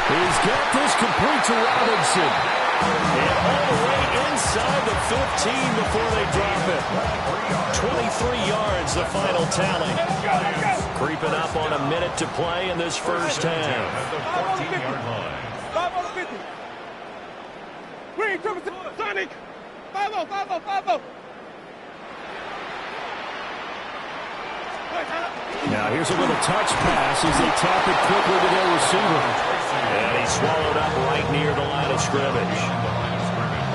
He's got this complete to Robinson. And all the way inside the 15 before they drop it. 23 yards, the final tally. Creeping up on a minute to play in this first half. At the 14-yard line. 5 on the 50. Green, Sonic. 5-0. Now here's a little touch pass as they tap it quickly to their receiver. And he's swallowed up right near the line of scrimmage.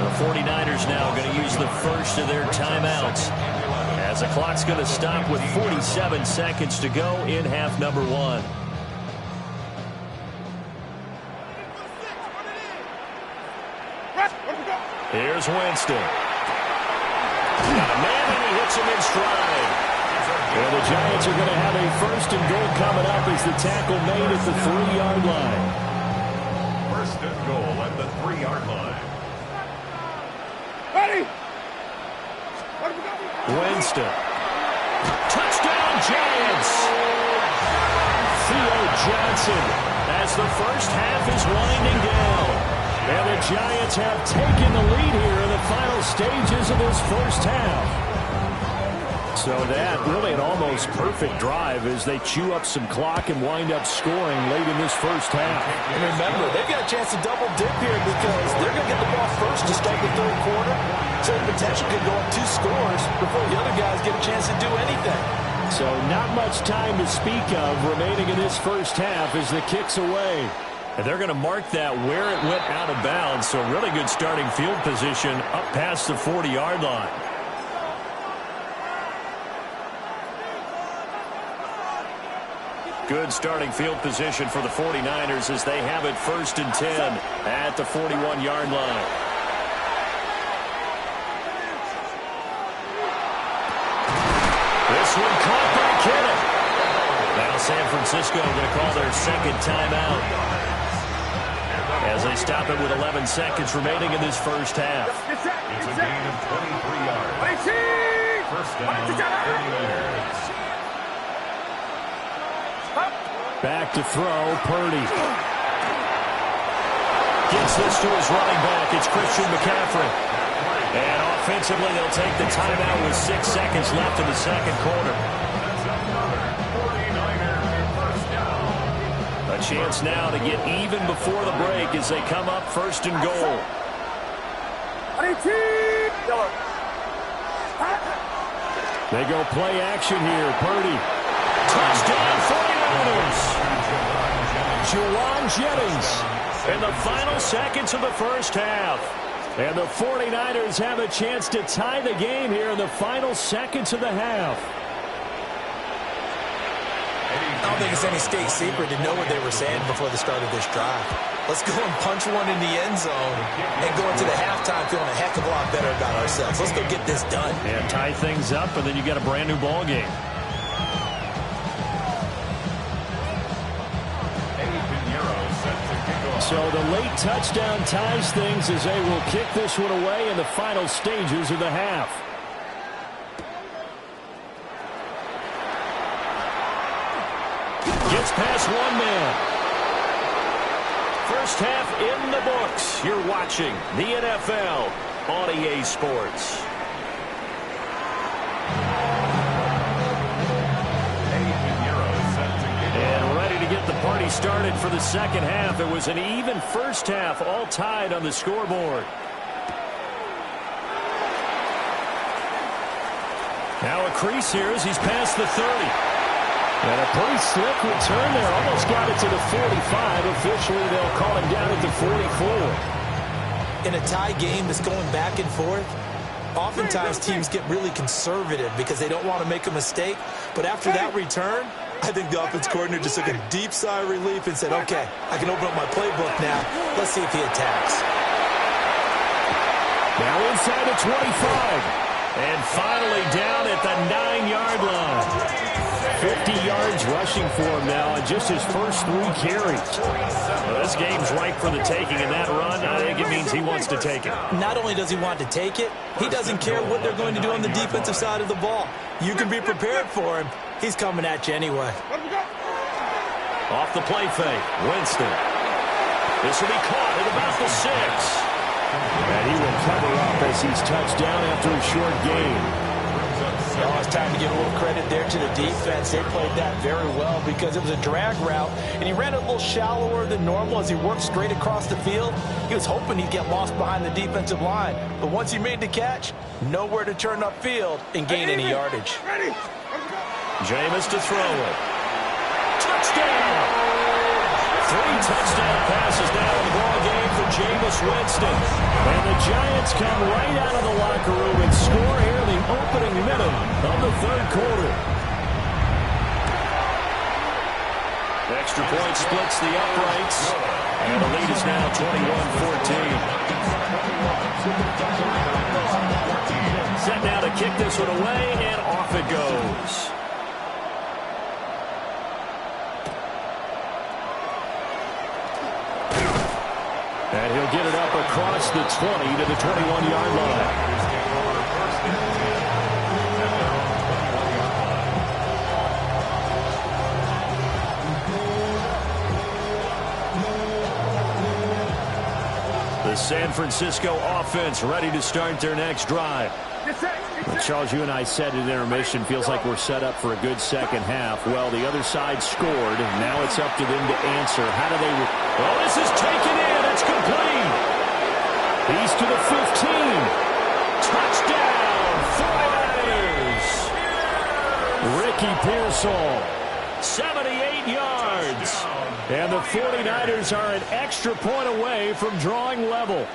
The 49ers now going to use the first of their timeouts, as the clock's going to stop with 47 seconds to go in half number 1. Here's Winston. Got a man, and he hits him in stride. Well, the Giants are going to have a 1st and goal coming up as the tackle made at the 3-yard line. 1st and goal at the 3-yard line. Ready? Winston. Touchdown, Giants! Theo Johnson as the first half is winding down. And the Giants have taken the lead here in the final stages of this first half. So that really an almost perfect drive as they chew up some clock and wind up scoring late in this first half. And remember, they've got a chance to double dip here because they're going to get the ball first to start the 3rd quarter. So the potential could go up 2 scores before the other guys get a chance to do anything. So not much time to speak of remaining in this first half as the kick's away. And they're going to mark that where it went out of bounds. So really good starting field position up past the 40-yard line. Good starting field position for the 49ers as they have it 1st and 10 at the 41-yard line. This one caught by Kittle. Now San Francisco going to call their 2nd timeout as they stop it with 11 seconds remaining in this first half. It's a gain of 23 yards. 1st down, 49ers. Back to throw, Purdy. Gets this to his running back. It's Christian McCaffrey. And offensively, they'll take the timeout with 6 seconds left in the 2nd quarter. A chance now to get even before the break as they come up 1st and goal. They go play action here. Purdy. Touchdown 49ers. Juwan Jennings in the final seconds of the first half. And the 49ers have a chance to tie the game here in the final seconds of the half. I don't think it's any state secret to know what they were saying before the start of this drive. Let's go and punch one in the end zone and go into the halftime feeling a heck of a lot better about ourselves. Let's go get this done. Yeah, tie things up, and then you got a brand new ball game. So the late touchdown ties things as they will kick this one away in the final stages of the half. Gets past one man. First half in the books. You're watching the NFL on EA Sports. And ready to get the party started for the second half. It was an even first half, all tied on the scoreboard. Now a crease here as he's past the 30. And a pretty slick return there. Almost got it to the 45. Officially, they'll call him down at the 44. In a tie game that's going back and forth, oftentimes teams get really conservative because they don't want to make a mistake. But after that return, I think the offense coordinator just took a deep sigh of relief and said, okay, I can open up my playbook now. Let's see if he attacks. Now inside the 25. And finally down at the 9-yard line. 50 yards rushing for him now on just his first 3 carries. Well, this game's ripe for the taking, and that run, I think it means he wants to take it. Not only does he want to take it, he doesn't care what they're going to do on the defensive side of the ball. You can be prepared for him. He's coming at you anyway. Off the play fake, Winston. This will be caught at about the 6. And he will cover up as he's touched down after a short gain. Well, it's time to give a little credit there to the defense. They played that very well because it was a drag route, and he ran a little shallower than normal as he worked straight across the field. He was hoping he'd get lost behind the defensive line, but once he made the catch, nowhere to turn upfield and gain any yardage. Jameis to throw it. Touchdown! 3 touchdown passes now in the ball game for Jameis Winston. And the Giants come right out of the locker room and score here in the opening minute of the third quarter. Extra point splits the uprights. And the lead is now 21-14. Set now to kick this one away, and off it goes. And he'll get it up across the 20 to the 21-yard line. The San Francisco offense ready to start their next drive. Well, Charles, you and I said at intermission, feels like we're set up for a good second half. Well, the other side scored. Now it's up to them to answer. How do they... Well, this is taken in. It's complete. He's to the 15. Touchdown, 49ers. Ricky Pearsall, 78 yards. And the 49ers are an extra point away from drawing level.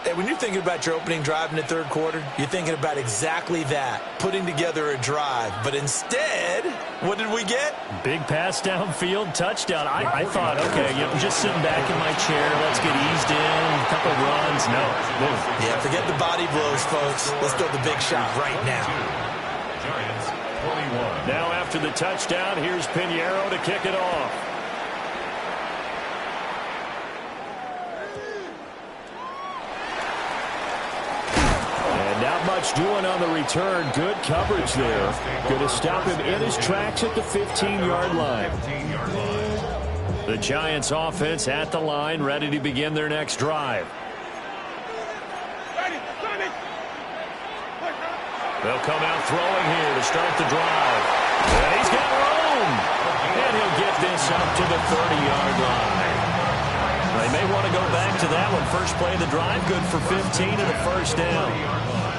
Hey, when you're thinking about your opening drive in the third quarter, you're thinking about exactly that, putting together a drive. But instead, what did we get? Big pass downfield, touchdown. I thought, okay, just sitting back in my chair, let's get eased in, a couple runs. No. Yeah, forget the body blows, folks. Let's throw the big shot right now. Now after the touchdown, here's Pinheiro to kick it off. Not much doing on the return. Good coverage there. Going to stop him in his tracks at the 15-yard line. The Giants offense at the line, ready to begin their next drive. They'll come out throwing here to start the drive. And he's got room. And he'll get this up to the 30-yard line. They may want to go back to that one. First play of the drive, good for 15 and a first down.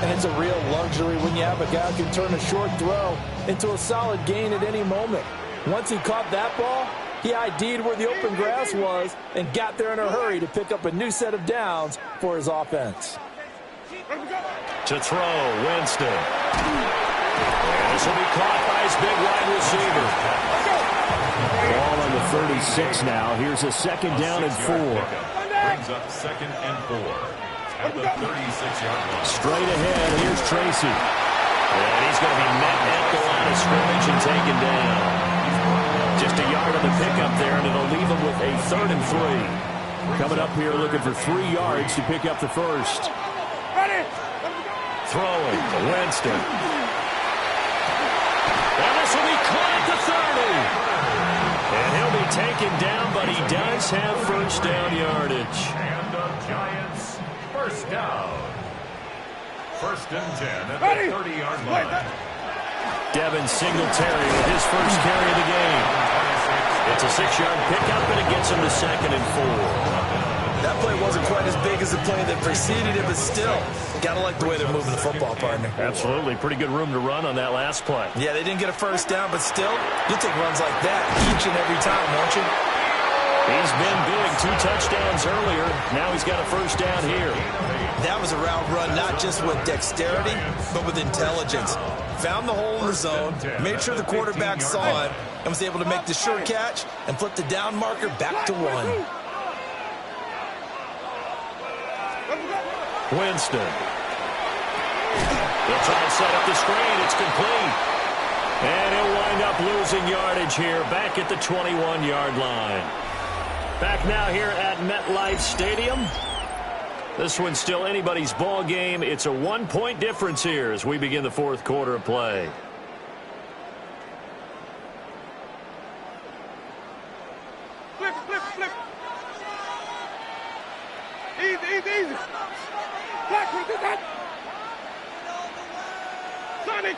And it's a real luxury when you have a guy who can turn a short throw into a solid gain at any moment. Once he caught that ball, He ID'd where the open grass was and got there in a hurry to pick up a new set of downs for his offense. To throw, Winston. And this will be caught by his big wide receiver. Ball on the 36 now. Here's a second down and 4. Brings up 2nd and 4 at the 36-yard line. Straight ahead, here's Tracy. And he's going to be met at the line of scrimmage and taken down. Just a yard on the pickup there, and it'll leave him with a 3rd and 3. Coming up here looking for 3 yards to pick up the first. Throwing to Winston. And this will be caught at the 30. And he'll be taken down, but he does have first down yardage. And the Giants first down. 1st and 10 at the 30-yard line. Devin Singletary with his first carry of the game. It's a 6-yard pickup, and it gets him to 2nd and 4. That play wasn't quite as big as the play that preceded it, but still, gotta like the way they're moving the football, partner. Absolutely. Pretty good room to run on that last play. Yeah, they didn't get a first down, but still, you'll take runs like that each and every time, won't you? He's been big. 2 touchdowns earlier. Now he's got a first down here. That was a route run, not just with dexterity, but with intelligence. Found the hole in the zone, made sure the quarterback saw it, and was able to make the short catch and flip the down marker back to 1. Winston. He'll try to set up the screen. It's complete. And he'll wind up losing yardage here back at the 21-yard line. Back now here at MetLife Stadium. This one's still anybody's ball game. It's a 1-point difference here as we begin the 4th quarter of play. Flip, flip, flip. Easy, easy, easy. Black, what is that? Sonic.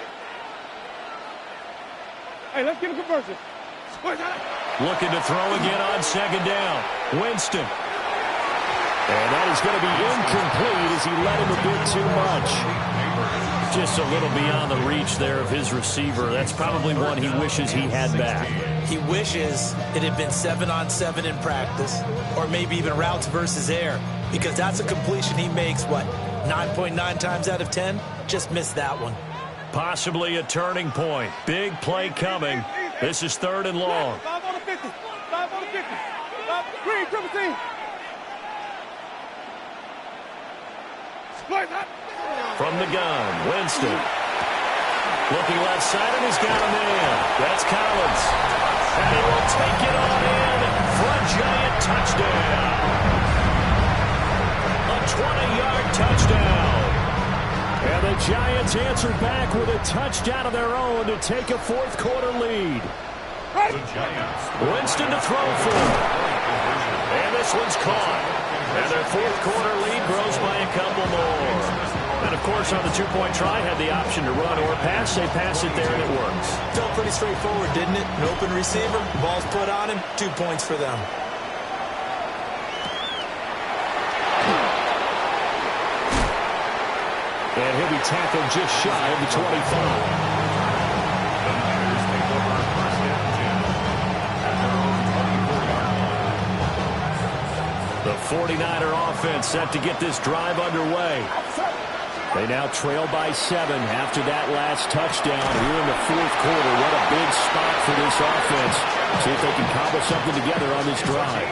Hey, let's get a conversion. Looking to throw again on 2nd down. Winston. And that is going to be incomplete as he let him a bit too much. Just a little beyond the reach there of his receiver. That's probably one he wishes he had back. He wishes it had been 7-on-7 in practice, or maybe even routes versus air, because that's a completion he makes, 9.9 times out of 10? Just missed that one. Possibly a turning point. Big play coming. This is 3rd and long. 5 on the 50. 5 on the 50. Green, triple team. From the gun, Winston. Looking left side, and he's got a man. That's Collins. And he will take it on in for a Giant touchdown. A 20-yard touchdown. And the Giants answered back with a touchdown of their own to take a 4th quarter lead. Winston to throw for. And this one's caught. And their 4th quarter lead grows by a couple more. And, of course, on the 2-point try, had the option to run or pass. They pass it there, and it works. Felt pretty straightforward, didn't it? An open receiver, ball's put on him, 2 points for them. And he'll be tackled just shy of the 25. The 49er offense set to get this drive underway. They now trail by 7 after that last touchdown here in the 4th quarter. What a big spot for this offense. See if they can cobble something together on this drive.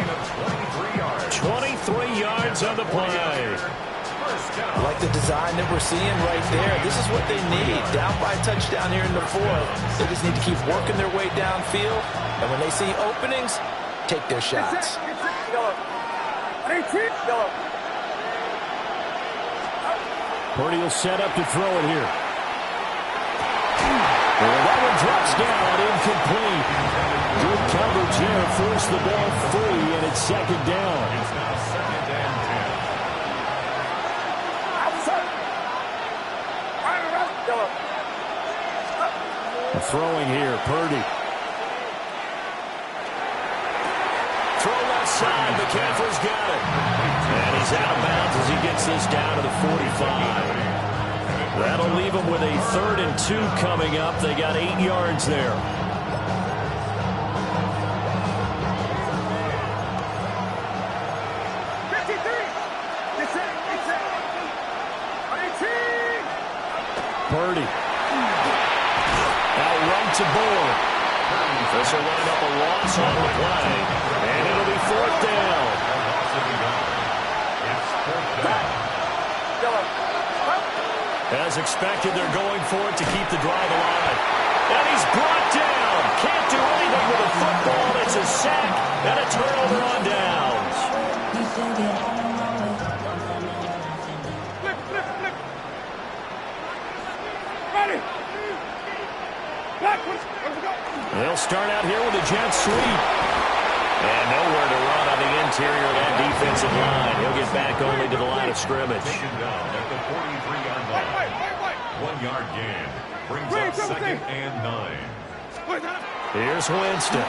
23 yards on the play. I like the design that we're seeing right there. This is what they need. Down by a touchdown here in the 4th. They just need to keep working their way downfield. And when they see openings, take their shots. Purdy will set up to throw it here. And that one drops down, incomplete. Good coverage here, forced the ball free, and it's 2nd down. It's now 2nd and 10. Throwing here, Purdy. Throw left side, McCaffrey's got it. And he's out of bounds as he gets this down to the 45. That'll leave him with a 3rd and 2 coming up. They got 8 yards there. Purdy. Now run to board. This will wind up a loss on the play, and it'll be 4th down. As expected, they're going for it to keep the drive alive. And he's brought down. Can't do anything with the football. It's a sack and a turnover on downs. Flip. Ready. Back. They'll start out here with a jet sweep. And nowhere to run on the interior of that defensive line. He'll get back only to the line of scrimmage. Down at the 43-yard line. 1 yard gain. Brings up 2nd and 9. Here's Winston.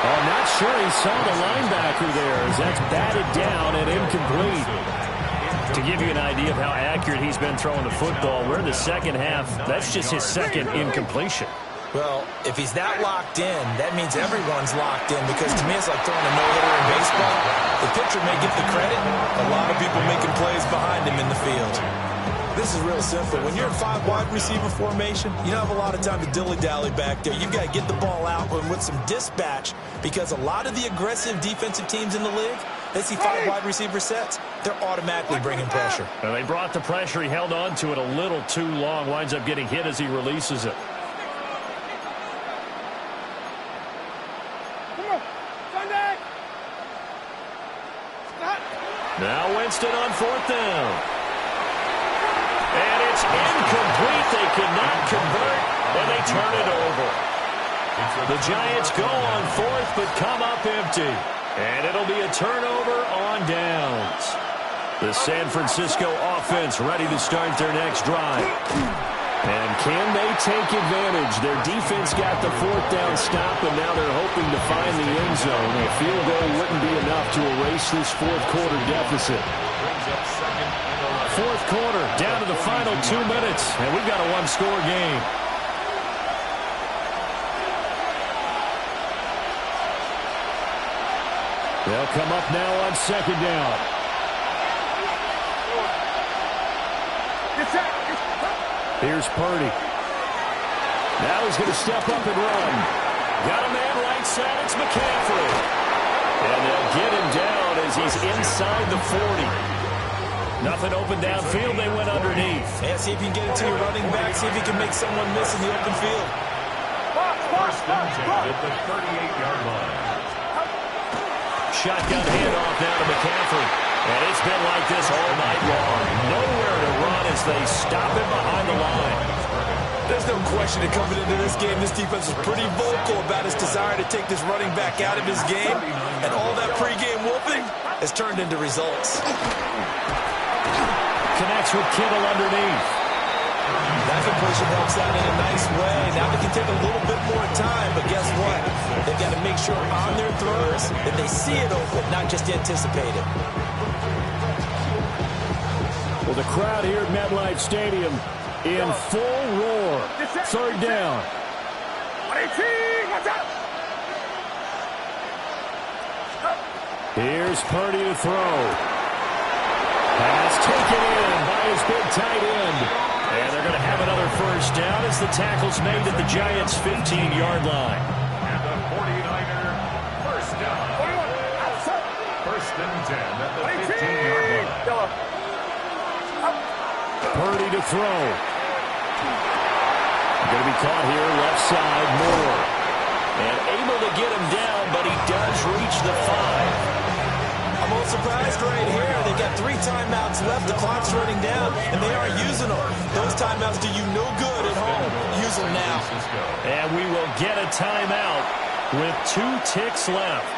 I'm not sure he saw the linebacker there as that's batted down and incomplete. To give you an idea of how accurate he's been throwing the football, we're in the second half. That's just his 2nd incompletion. Well, if he's that locked in, that means everyone's locked in, because to me it's like throwing a no-hitter in baseball. The pitcher may get the credit. A lot of people making plays behind him in the field. This is real simple. When you're in 5 wide receiver formation, you don't have a lot of time to dilly-dally back there. You've got to get the ball out with some dispatch, because a lot of the aggressive defensive teams in the league, they see 5 wide receiver sets, they're automatically bringing pressure. Well, they brought the pressure. He held on to it a little too long. Winds up getting hit as he releases it. Now Winston on 4th down. And it's incomplete. They cannot convert, and they turn it over. The Giants go on 4th, but come up empty. And it'll be a turnover on downs. The San Francisco offense ready to start their next drive. And can they take advantage? Their defense got the 4th down stop, and now they're hoping to find the end zone. A field goal wouldn't be enough to erase this 4th quarter deficit. 4th quarter, down to the final 2 minutes, and we've got a 1-score game. They'll come up now on 2nd down. Here's Purdy. Now he's going to step up and run. Got a man right side. It's McCaffrey. And they'll get him down as he's inside the 40. Nothing open downfield. They went underneath. Yeah, see if you can get it to your running back. See if you can make someone miss in the open field. 1st and 10 at the 38-yard line. Shotgun handoff now to McCaffrey. And it's been like this all night long. Nowhere to run as they stop him behind the line. There's no question that coming into this game, this defense is pretty vocal about its desire to take this running back out of his game. And all that pregame whooping has turned into results. Connects with Kittle underneath. That completion helps out in a nice way. Now they can take a little bit more time, but guess what? They've got to make sure on their throws that they see it open, not just anticipate it. Well, the crowd here at MetLife Stadium in full roar. 3rd down. Here's Purdy to throw. Pass taken in by his big tight end. And they're going to have another 1st down as the tackle's made at the Giants' 15-yard line. And the 49er, 1st down. 1st and 10 at the 15-yard line. Purdy to throw. Going to be caught here left side, Moore. And able to get him down, but he does reach the 5. I'm a little surprised right here. They got 3 timeouts left. The clock's running down, and they aren't using them. Those timeouts do you no good at home. Use them now. And we will get a timeout with 2 ticks left.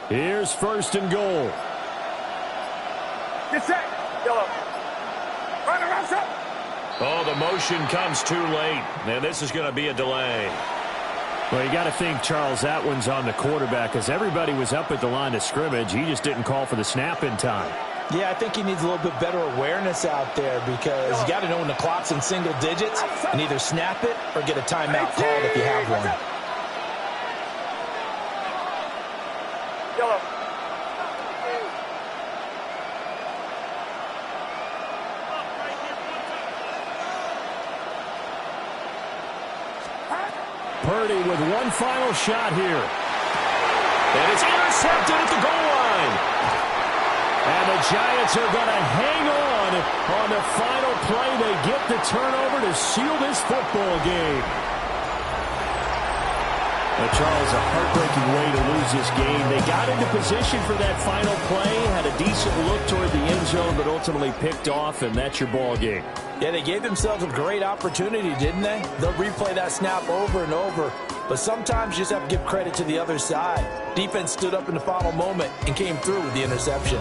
Here's 1st and goal. Get set. Yellow. Run around, set. Oh, the motion comes too late, and this is going to be a delay. Well, you got to think, Charles, that one's on the quarterback because everybody was up at the line of scrimmage. He just didn't call for the snap in time. Yeah, I think he needs a little bit better awareness out there because you got to know when the clock's in single digits and either snap it or get a timeout called if you have one. Yellow. Purdy with one final shot here. And it's intercepted at the goal line. And the Giants are going to hang on the final play. They get the turnover to seal this football game. But Charles, a heartbreaking way to lose this game. They got into position for that final play, had a decent look toward the end zone, but ultimately picked off, and that's your ball game. Yeah, they gave themselves a great opportunity, didn't they? They'll replay that snap over and over, but sometimes you just have to give credit to the other side. Defense stood up in the final moment and came through with the interception.